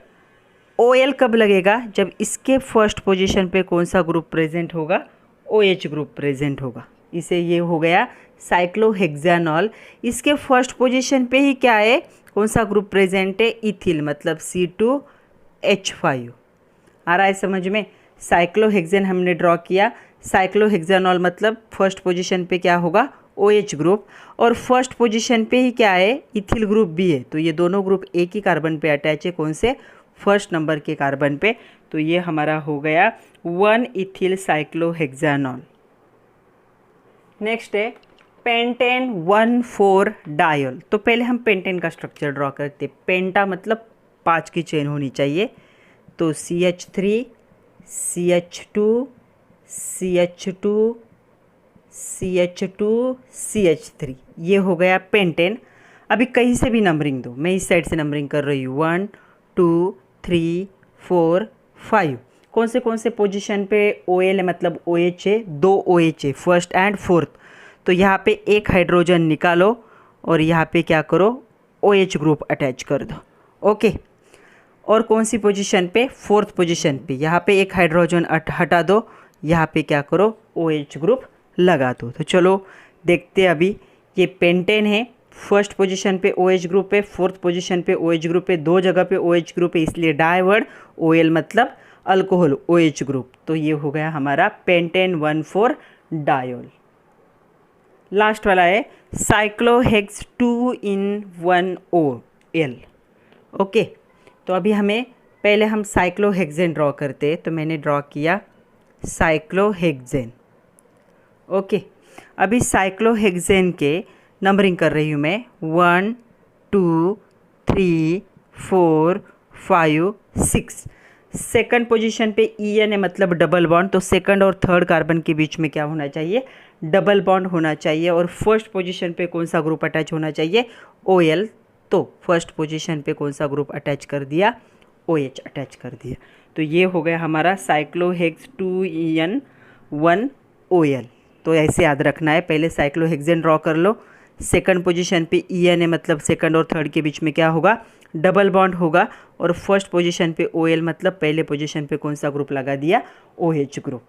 OL कब लगेगा, जब इसके फर्स्ट पोजीशन पे कौन सा ग्रुप प्रेजेंट होगा, OH ग्रुप प्रेजेंट होगा। इसे ये हो गया साइक्लोहेक्सेनॉल। इसके फर्स्ट पोजीशन पे ही क्या है, कौन सा ग्रुप प्रेजेंट है, इथिल मतलब C2H5। आ रहा है समझ में। साइक्लोहेक्सेन हमने ड्रॉ किया, साइक्लोहेक्सेनॉल मतलब फर्स्ट पोजीशन पे क्या होगा, OH ग्रुप। और फर्स्ट पोजीशन पे ही क्या है, इथिल ग्रुप भी है। तो ये दोनों ग्रुप एक ही कार्बन पे अटैच है, कौन से, फर्स्ट नंबर के कार्बन पे। तो ये हमारा हो गया 1 इथिल साइक्लोहेक्सेनॉल। नेक्स्ट है पेंटेन 1,4 डायल। तो पहले हम पेंटेन का स्ट्रक्चर ड्रॉ करते। पेंटा मतलब 5 की चेन होनी चाहिए। तो CH3 CH2 CH2 CH2 CH3, ये हो गया पेंटेन। अभी कहीं से भी नंबरिंग दो, मैं इस साइड से नंबरिंग कर रही हूँ, 1 2 3 4 5। कौन से पोजीशन पे OL है मतलब OH है, 2 OH है, फर्स्ट एंड फोर्थ। तो यहाँ पे एक हाइड्रोजन निकालो और यहाँ पे क्या करो, OH ग्रुप अटैच कर दो। ओके, और कौन सी पोजीशन पे, फोर्थ पोजीशन पे, यहाँ पे एक हाइड्रोजन हटा दो, यहाँ पे क्या करो, OH ग्रुप लगा दो। तो चलो देखते अभी। ये पेंटेन है, फर्स्ट पोजीशन पे OH ग्रुप है, फोर्थ पोजीशन पे OH ग्रुप है, 2 जगह पे OH ग्रुप है, इसलिए डाइवर्ड। OL मतलब अल्कोहल, OH ग्रुप। तो ये हो गया हमारा पेंटेन 1,4 डायोल। लास्ट वाला है साइक्लोहेक्स 2 in 1 OL। ओके, तो अभी हमें पहले हम साइक्लोहेक्सेन ड्रॉ करते। तो मैंने ड्रॉ किया साइक्लोहेक्सेन। ओके, अभी साइक्लोहेक्सेन के नंबरिंग कर रही हूँ मैं, 1 2 3 4 5 6। सेकंड पोजीशन पे EN है मतलब डबल बॉन्ड। तो सेकंड और थर्ड कार्बन के बीच में क्या होना चाहिए, डबल बॉन्ड होना चाहिए। और फर्स्ट पोजीशन पे कौन सा ग्रुप अटैच होना चाहिए, OL। तो फर्स्ट पोजीशन पे कौन सा ग्रुप अटैच कर दिया, OH अटैच कर दिया। तो ये हो गया हमारा साइक्लोहेक्स 2 1 OL। तो ऐसे याद रखना है, पहले साइक्लोहेक्सेन ड्रॉ कर लो, सेकंड पोजीशन पे EN है मतलब सेकंड और थर्ड के बीच में क्या होगा, डबल बॉन्ड होगा। और फर्स्ट पोजीशन पे OL मतलब पहले पोजीशन पे कौन सा ग्रुप लगा दिया, OH ग्रुप।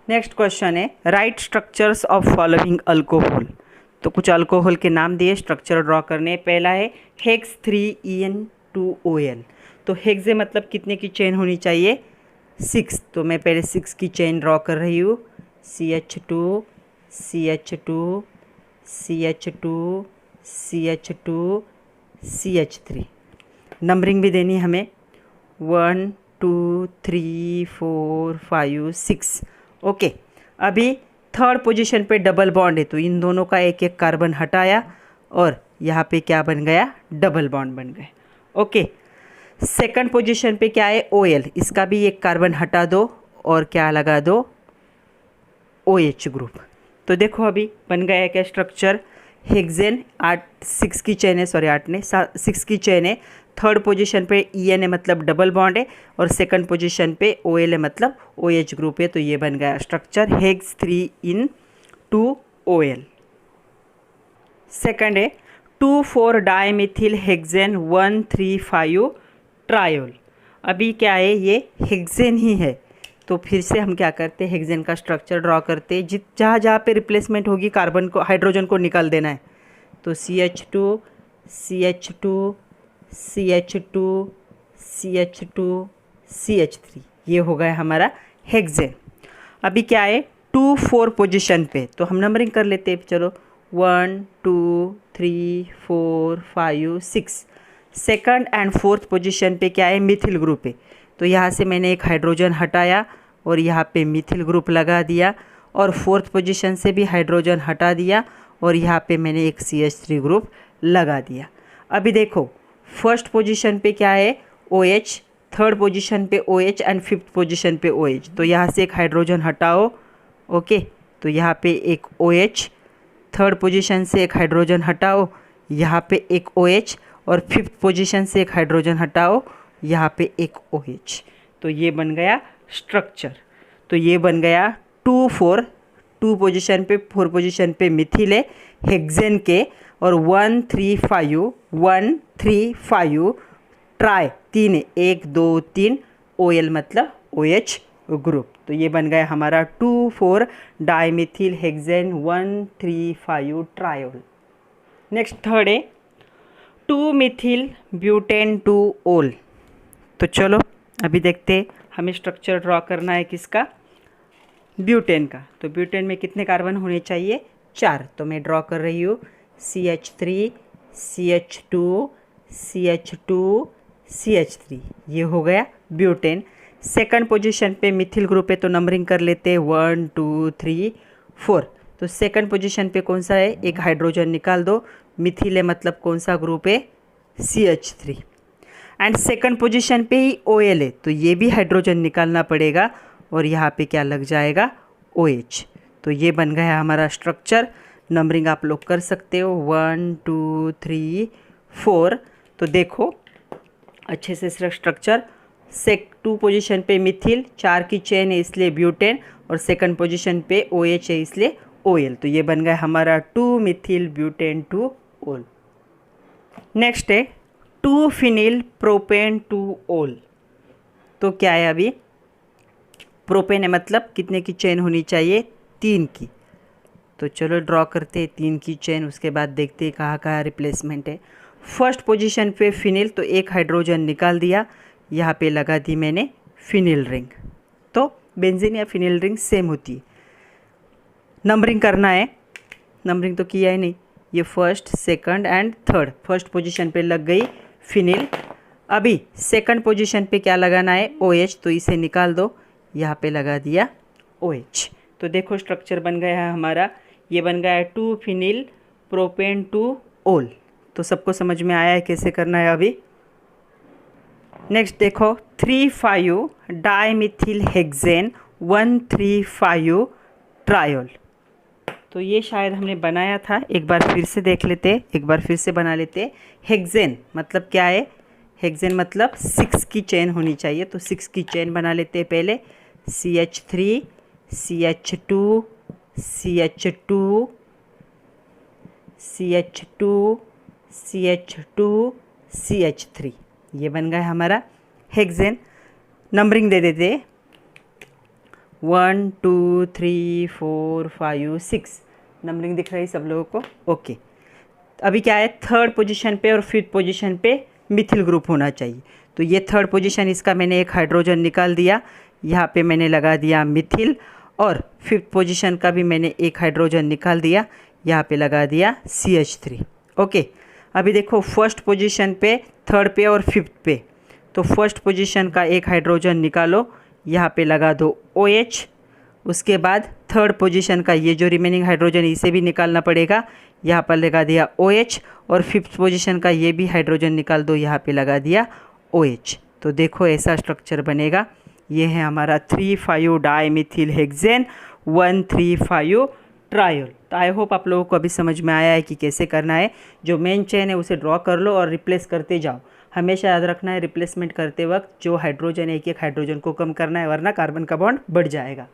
नेक्स्ट क्वेश्चन है right structures of following alcohol. तो कुछ अल्कोहल के नाम दिए, स्ट्रक्चर ड्रॉ करने। पहला है हेक्स 3En2OL। तो हेक्स मतलब कितने की चेन होनी चाहिए, 6। तो मैं पहले 6 की चेन ड्रॉ कर रही हूँ, CH2 CH2 CH2 CH2 CH3। Numbering भी देनी हमें, 1 2 3 4 5 6। ओके, अभी थर्ड पोजीशन पे डबल बॉन्ड है तो इन दोनों का एक एक कार्बन हटाया और यहाँ पे क्या बन गया, डबल बॉन्ड बन गए। ओके, सेकंड पोजीशन पे क्या है, OL। इसका भी एक कार्बन हटा दो और क्या लगा दो, OH ग्रुप। तो देखो अभी बन गया है क्या स्ट्रक्चर, हेक्सेन 6 की चेन है, सॉरी 8 ने 6 की चेन है। थर्ड पोजीशन पे EN है मतलब डबल बॉन्ड है, और सेकंड पोजीशन पे OL है मतलब OH ग्रुप है। तो ये बन गया structure hex 3 in 2 OL। Second है 2,4 डाइमिथिल हेक्सेन 1,3,5 ट्रायोल। अभी क्या है, ये हेक्सेन ही है, तो फिर से हम क्या करते हैं, हेक्सेन का स्ट्रक्चर ड्रॉ करते हैं। जहाँ जहाँ पे रिप्लेसमेंट होगी कार्बन को, हाइड्रोजन को निकाल देना है। तो CH2 CH2 CH2 CH2 CH3, ये हो गया हमारा हेक्सेन। अभी क्या है 2,4 पोजीशन पे, तो हम नंबरिंग कर लेते हैं। चलो 1 2 3 4 5 6। सेकंड एंड फोर्थ पोजीशन पे क्या है, मिथिल ग्रुप है। तो यहाँ से मैंने एक हाइड्रोजन हटाया और यहाँ पे मिथिल ग्रुप लगा दिया, और फोर्थ पोजीशन से भी हाइड्रोजन हटा दिया और यहाँ पे मैंने एक CH3 ग्रुप लगा दिया। अभी देखो फर्स्ट पोजीशन पे क्या है OH, थर्ड पोजीशन पे OH एंड फिफ्थ पोजीशन पे OH। तो यहाँ से एक हाइड्रोजन हटाओ, ओके। तो यहाँ पे एक OH, थर्ड पोजीशन से एक हाइड्रोजन हटाओ, यहाँ पे एक OH, और फिफ्थ पोजीशन से एक हाइड्रोजन हटाओ, यहाँ पे एक OH। तो ये बन गया स्ट्रक्चर। तो ये बन गया 2,4, 2 पोजीशन पे 4 पोजीशन पे मिथिल है हेक्सेन के, और 1,3,5 ट्राई 3 है, 1 2 3 OL मतलब OH ग्रुप। तो ये बन गया हमारा 2,4 डाइमिथिल हेक्सेन 1,3,5 ट्रायोल। नेक्स्ट थर्ड है 2 मिथिल ब्यूटेन 2 ओल। तो चलो अभी देखते, हमें स्ट्रक्चर ड्रॉ करना है किसका, ब्यूटेन का। तो ब्यूटेन में कितने कार्बन होने चाहिए, 4। तो मैं ड्रॉ कर रही हूँ CH3 CH2 CH2 CH3, ये हो गया ब्यूटेन। सेकंड पोजीशन पे मिथिल ग्रुप है, तो नंबरिंग कर लेते हैं 1 2 3 4। तो सेकंड पोजीशन पे कौन सा है, एक हाइड्रोजन निकाल दो, मिथिल है मतलब कौन सा ग्रुप है, CH3। एंड सेकंड पोजीशन पे ही OL है, तो ये भी हाइड्रोजन निकालना पड़ेगा, और यहाँ पे क्या लग जाएगा, OH। तो ये बन गया हमारा स्ट्रक्चर। नंबरिंग आप लोग कर सकते हो 1 2 3 4। तो देखो अच्छे से स्ट्रक्चर, 2 पोजीशन पे मिथिल, 4 की चेन है इसलिए ब्यूटेन, और सेकंड पोजीशन पे OH है इसलिए OL। तो ये बन गया हमारा 2 मिथिल ब्यूटेन 2 ओल। नेक्स्ट है 2 फिनिल प्रोपेन 2 ओल। तो क्या है, अभी प्रोपेन है मतलब कितने की चेन होनी चाहिए, 3 की। तो चलो ड्रॉ करते हैं 3 की चेन, उसके बाद देखते हैं कहाँ कहाँ रिप्लेसमेंट है। फर्स्ट पोजीशन पे फिनिल, तो एक हाइड्रोजन निकाल दिया, यहाँ पे लगा दी मैंने फिनिल रिंग। तो बेंजीन या फिनिल रिंग सेम होती है। नंबरिंग करना है, नंबरिंग तो किया है नहीं, ये first second and third, first position पे लग गई फिनिल। अभी सेकंड पोजीशन पे क्या लगाना है, OH, तो इसे निकाल दो, यहाँ पे लगा दिया OH। तो देखो स्ट्रक्चर बन गया है हमारा, ये बन गया है 2 फिनिल प्रोपेन 2 ओल। तो सबको समझ में आया है कैसे करना है अभी। नेक्स्ट देखो 3,5 डाइमिथिल हेक्सेन 1,3,5 ट्रायोल। तो ये शायद हमने बनाया था, एक बार फिर से देख लेते, एक बार फिर से बना लेते। हेक्सेन मतलब क्या है, हेक्सेन मतलब 6 की चेन होनी चाहिए, तो 6 की चेन बना लेते हैं पहले। CH3 CH2 CH2 CH2 CH2 CH3, ये बन गया हमारा हेक्सेन। नंबरिंग दे देते 1 2 3 4 5 6। नंबरिंग दिख रही है सब लोगों को, ओके। अभी क्या है, थर्ड पोजीशन पे और फिफ्थ पोजीशन पे मिथिल ग्रुप होना चाहिए। तो ये थर्ड पोजीशन, इसका मैंने एक हाइड्रोजन निकाल दिया, यहाँ पे मैंने लगा दिया मिथिल, और फिफ्थ पोजीशन का भी मैंने एक हाइड्रोजन निकाल दिया, यहाँ पे लगा दिया CH3, ओके। अभी देखो फर्स्ट पोजीशन पे, थर्ड पे और फिफ्थ पे, तो फर्स्ट पोजीशन का एक हाइड्रोजन निकालो, यहाँ पे लगा दो OH। उसके बाद थर्ड पोजीशन का ये जो रिमेनिंग हाइड्रोजन, इसे भी निकालना पड़ेगा, यहाँ पर लगा दिया OH, और फिफ्थ पोजीशन का ये भी हाइड्रोजन निकाल दो, यहाँ पे लगा दिया OH। तो देखो ऐसा स्ट्रक्चर बनेगा। ये है हमारा 3,5 डाइमिथिल हेक्सेन 1,3,5 ट्रायोल। तो आई होप आप लोगों को अभी समझ में आया है कि कैसे करना है। जो मेन चेन है उसे ड्रॉ कर लो और रिप्लेस करते जाओ। हमेशा याद रखना है रिप्लेसमेंट करते वक्त जो हाइड्रोजन है एक एक हाइड्रोजन को कम करना है, वरना कार्बन का बॉन्ड बढ़ जाएगा।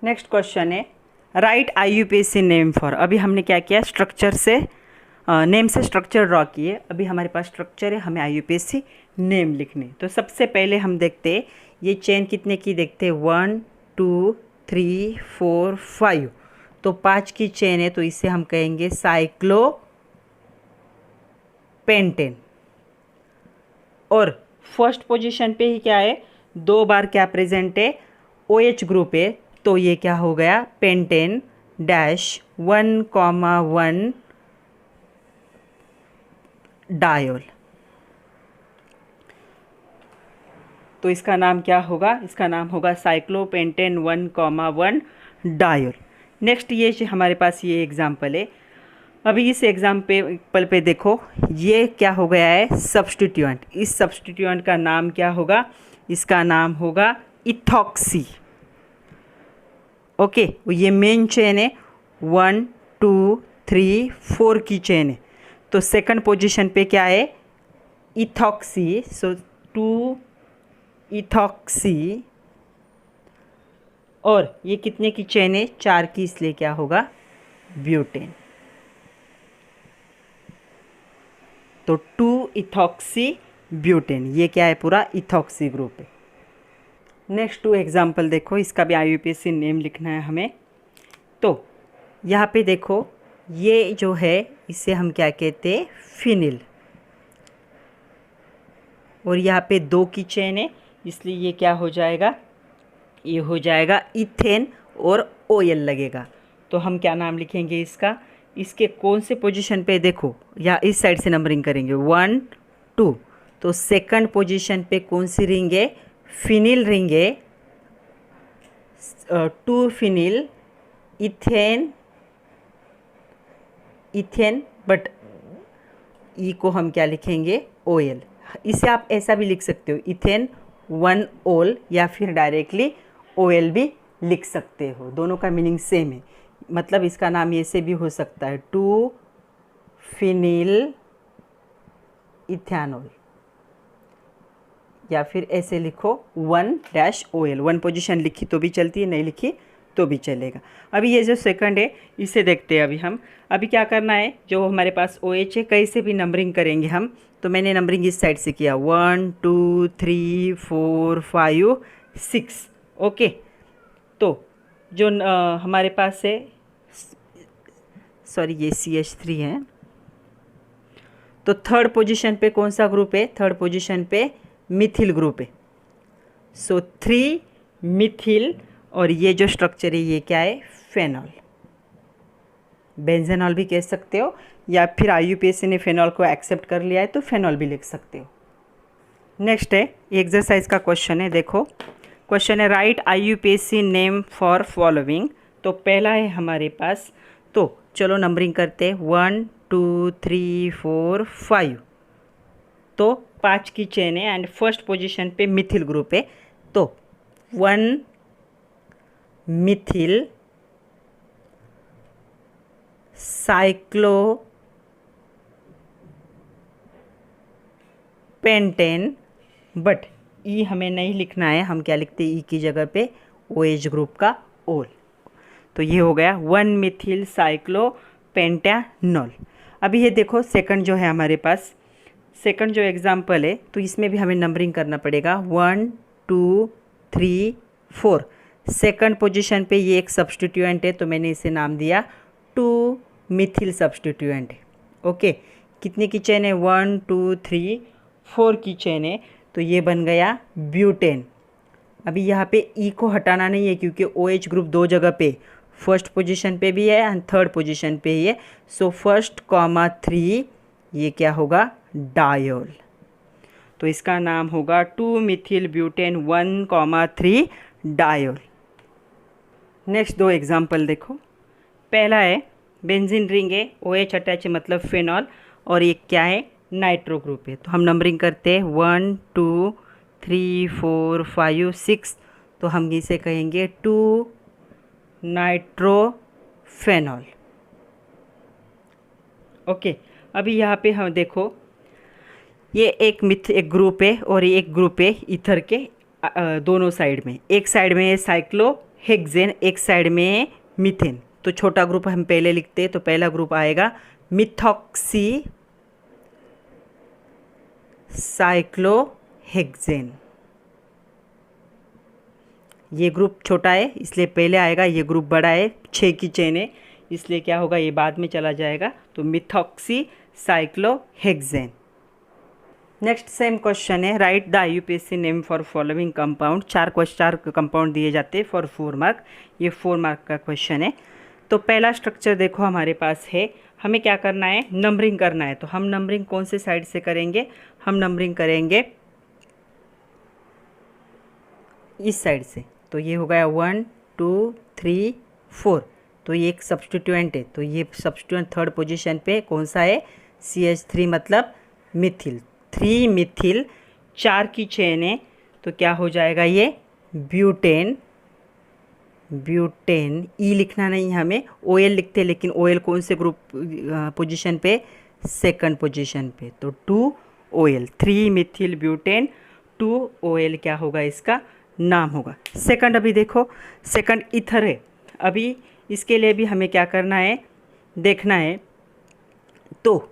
नेक्स्ट क्वेश्चन है राइट IUPAC नेम फॉर। अभी हमने क्या किया, स्ट्रक्चर से नेम से स्ट्रक्चर ड्रॉ किए। अभी हमारे पास स्ट्रक्चर है, हमें IUPAC नेम लिखने। तो सबसे पहले हम देखते हैं ये चेन कितने की, देखते हैं 1 2 3 4 5। तो 5 की चेन है, तो इसे हम कहेंगे साइक्लोपेंटेन। और फर्स्ट पोजीशन पे ही क्या है, 2 बार क्या प्रेजेंट है, OH ग्रुप है। तो ये क्या हो गया, पेंटेन डैश 1,1 डायोल। तो इसका नाम क्या होगा, इसका नाम होगा साइक्लोपेंटेन 1,1 डायोल। नेक्स्ट ये हमारे पास ये एग्जाम्पल है। अभी इस एग्जाम्पल पे देखो ये क्या हो गया है, सब्स्टिट्यूएंट। इस सब्स्टिट्यूएंट का नाम क्या होगा, इसका नाम होगा इथॉक्सी। ओके, ये मेन चेन है, 1 2 3 4 की चेन है। तो सेकंड पोजीशन पे क्या है, इथॉक्सी। सो 2 इथॉक्सी। और ये कितने की चेन है, 4 की, इसलिए क्या होगा, ब्यूटेन। तो 2 इथॉक्सी ब्यूटेन, ये क्या है, पूरा इथॉक्सी ग्रुप है। नेक्स्ट 2 एग्जाम्पल देखो, इसका भी IUPAC नेम लिखना है हमें। तो यहाँ पे देखो ये जो है इसे हम क्या कहते हैं, फिनिल। और यहाँ पे 2 की चेन है, इसलिए ये क्या हो जाएगा, ये हो जाएगा इथेन और OL लगेगा। तो हम क्या नाम लिखेंगे इसका, इसके कौन से पोजीशन पे देखो, या इस साइड से नंबरिंग करेंगे 1 2। तो सेकंड पोजीशन पे कौन सी रिंग है, फिनिल रिंग है, 2 फिनिल इथेन बट ई को हम क्या लिखेंगे, OL। इसे आप ऐसा भी लिख सकते हो, इथेन 1 OL, या फिर डायरेक्टली OL भी लिख सकते हो। दोनों का मीनिंग सेम है। मतलब इसका नाम ऐसे भी हो सकता है 2 फिनिल इथेनॉल, या फिर ऐसे लिखो 1-OL। 1 पोजीशन लिखी तो भी चलती है, नहीं लिखी तो भी चलेगा। अभी ये जो सेकंड है इसे देखते हैं। अभी हम अभी क्या करना है, जो हमारे पास OH है कैसे भी नंबरिंग करेंगे हम। तो मैंने नंबरिंग इस साइड से किया 1 2 3 4 5 6। ओके, तो जो हमारे पास है, सॉरी ये CH3 है। तो थर्ड पोजीशन पे कौन सा ग्रुप है, थर्ड पोजीशन पे मिथिल ग्रुप है। सो 3 मिथिल। और ये जो स्ट्रक्चर है ये क्या है, फेनॉल। बेंजेनॉल भी कह सकते हो, या फिर IUPAC ने फेनॉल को एक्सेप्ट कर लिया है तो फेनॉल भी लिख सकते हो। नेक्स्ट है एक्सरसाइज का क्वेश्चन है। देखो क्वेश्चन है right IUPAC name for following. तो पहला है हमारे पास, तो चलो नंबरिंग करते हैं 1 2 3 4 5। तो 5 की चेन है एंड फर्स्ट पोजीशन पे मिथिल ग्रुप है। तो 1 मिथिल साइक्लोपेंटेन, बट ई हमें नहीं लिखना है, हम क्या लिखते हैं, ई की जगह पे OH ग्रुप का OL। तो ये हो गया 1 मिथिल साइक्लोपेंटेनॉल। अभी ये देखो सेकंड जो है हमारे पास, सेकंड जो एग्जाम्पल है, तो इसमें भी हमें नंबरिंग करना पड़ेगा 1 2 3 4। सेकंड पोजीशन पे ये एक सब्स्टिट्यूएंट है, तो मैंने इसे नाम दिया 2 मिथिल सब्स्टिट्यूएंट। ओके, कितने की चेन है, 1 2 3 4 की चेन है। तो ये बन गया ब्यूटेन। अभी यहाँ पे ई को हटाना नहीं है क्योंकि OH ग्रुप 2 जगह पे, फर्स्ट पोजीशन पे भी है एंड थर्ड पोजीशन पे ही है। सो 1,3 ये क्या होगा, डायोल। तो इसका नाम होगा 2 Mithil butane 1,3 diol. Next 2 example देखो। पहला है बेंजीन रिंग है, OH अटैच है मतलब फेनॉल, और ये क्या है, नाइट्रो ग्रुप है। तो हम नंबरिंग करते हैं 1 2 3 4 5 6। तो हम इसे कहेंगे 2 नाइट्रो फेनॉल। ओके, अभी यहाँ पे हम देखो, ये एक ग्रुप है और ये एक ग्रुप है ईथर के दोनों साइड में। एक साइड में है साइक्लोहेक्सेन, एक साइड में है मीथेन। तो छोटा ग्रुप हम पहले लिखते हैं, तो पहला ग्रुप आएगा मिथॉक्सी साइक्लोहेक्सेन। ये ग्रुप छोटा है इसलिए पहले आएगा, ये ग्रुप बड़ा है, 6 की चेन है इसलिए क्या होगा, ये बाद में चला जाएगा। तो methoxy cyclohexane. Next same question है, write the IUPAC name for following compound. 4 compound दिए जाते हैं फॉर 4 मार्क। ये 4 मार्क का क्वेश्चन है। तो पहला स्ट्रक्चर देखो हमारे पास है, हमें क्या करना है, नंबरिंग करना है। तो हम नंबरिंग कौन से साइड से करेंगे, हम नंबरिंग करेंगे इस साइड से। तो ये हो गया 1 2 3 4। तो ये एक सब्स्टिट्यूएंट है, तो ये सब्स्टिट्यूएंट थर्ड पोजीशन पे कौन सा है, CH3 मतलब मिथिल। 3 मिथिल, 4 की चेन है तो क्या हो जाएगा, ये ब्यूटेन। ब्यूटेन ई लिखना नहीं हमें, OL लिखते, लेकिन OL कौन से ग्रुप पोजीशन पे, सेकंड पोजीशन पे। तो 2OL, 3 मिथिल ब्यूटेन 2OL क्या होगा, इसका नाम होगा। सेकंड अभी देखो, सेकंड ईथर है। अभी इसके लिए भी हमें क्या करना है, देखना है। तो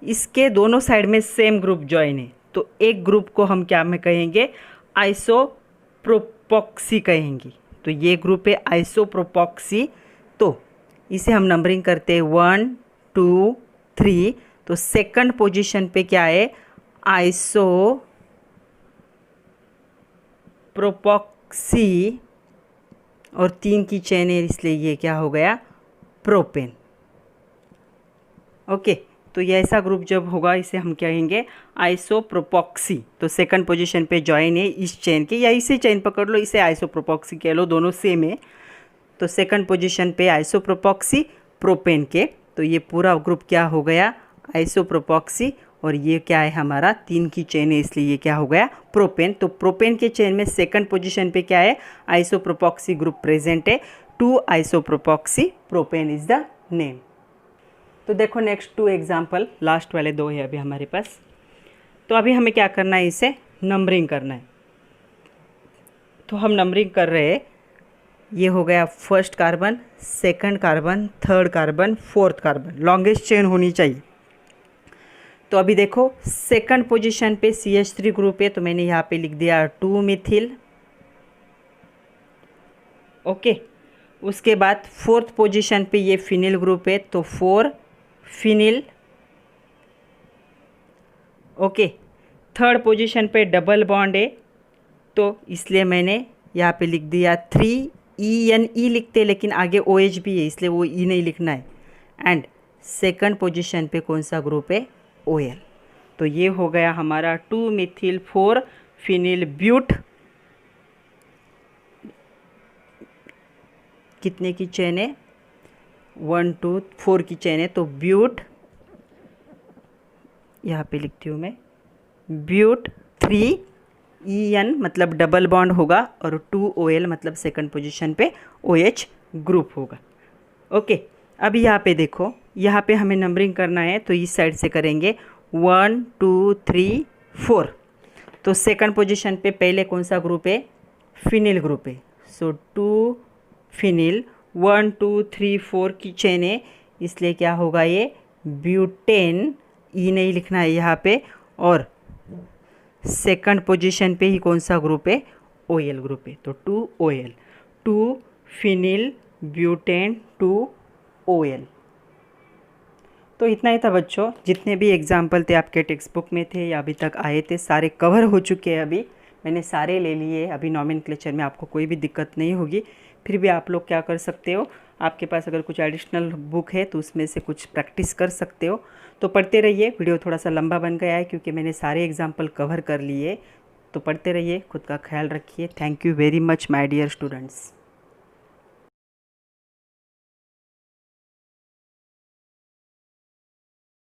इसके दोनों साइड में सेम ग्रुप ज्वाइन है, तो एक ग्रुप को हम क्या में कहेंगे, आइसोप्रोपॉक्सी कहेंगे। तो ये ग्रुप है आइसोप्रोपॉक्सी। तो इसे हम नंबरिंग करते हैं 1 2 3। तो सेकंड पोजीशन पे क्या है, आइसोप्रोपॉक्सी और 3 की चेन है इसलिए ये क्या हो गया, प्रोपेन। ओके, तो ये ऐसा ग्रुप जब होगा इसे हम कहेंगे आइसोप्रोपॉक्सी। तो सेकंड पोजीशन पे जॉइन है इस चेन के, या इसे चेन पकड़ लो, इसे आइसोप्रोपॉक्सी कह लो, दोनों सेम है। तो सेकंड पोजीशन पे आइसोप्रोपॉक्सी प्रोपेन के, तो ये पूरा ग्रुप क्या हो गया, आइसोप्रोपॉक्सी। और ये क्या है हमारा, 3 की चेन है इसलिए ये क्या हो गया, प्रोपेन। तो प्रोपेन के चेन में सेकंड पोजीशन पे क्या है, आइसोप्रोपॉक्सी ग्रुप प्रेजेंट है। 2 आइसोप्रोपॉक्सी प्रोपेन इज द नेम। तो देखो नेक्स्ट 2 एग्जाम्पल, लास्ट वाले 2 है अभी हमारे पास। तो अभी हमें क्या करना है, इसे नंबरिंग करना है। तो हम नंबरिंग कर रहे हैं, ये हो गया first carbon, second carbon, third carbon, fourth carbon, longest chain होनी चाहिए। तो अभी देखो सेकंड पोजीशन पे CH3 ग्रुप है, तो मैंने यहाँ पे लिख दिया 2 मिथिल। ओके, उसके बाद फोर्थ पोजीशन पे ये फिनिल ग्रुप है, तो 4 फिनिल। ओके, थर्ड पोजीशन पे डबल बॉन्ड है, तो इसलिए मैंने यहाँ पे लिख दिया 3 ENE लिखते, लेकिन आगे OH भी है इसलिए वो E नहीं लिखना है। एंड सेकंड पोजीशन पे कौन सा ग्रुप है, OL। तो ये हो गया हमारा 2 मिथिल 4 फिनिल ब्यूट। कितने की चेन है, 1 2 4 की चेन है, तो ब्यूट, यहाँ पे लिखती हूँ मैं, ब्यूट 3 EN मतलब डबल बॉन्ड होगा, और 2OL मतलब सेकंड पोजीशन पे OH ग्रुप होगा। ओके, अभी यहाँ पे देखो, यहाँ पे हमें नंबरिंग करना है, तो इस साइड से करेंगे 1 2 3 4। तो सेकंड पोजीशन पे पहले कौन सा ग्रुप है, फिनिल ग्रुप है। सो 2 फिनिल, 1 2 3 4 की चेन है इसलिए क्या होगा, ये ब्यूटेन। ई नहीं लिखना है यहाँ पे। और सेकंड पोजीशन पे ही कौन सा ग्रुप है, OL ग्रुप है, तो 2OL, 2 फिनिल ब्यूटेन 2OL। तो इतना ही था बच्चों, जितने भी एग्जाम्पल थे आपके टेक्स्ट बुक में थे या अभी तक आए थे सारे कवर हो चुके हैं। अभी मैंने सारे ले लिए, अभी नॉमेनक्लेचर में आपको कोई भी दिक्कत नहीं होगी। फिर भी आप लोग क्या कर सकते हो, आपके पास अगर कुछ एडिशनल बुक है तो उसमें से कुछ प्रैक्टिस कर सकते हो। तो पढ़ते रहिए। वीडियो थोड़ा सा लंबा बन गया है क्योंकि मैंने सारे एग्जाम्पल कवर कर लिए। तो पढ़ते रहिए, खुद का ख्याल रखिए। Thank you very much my dear students.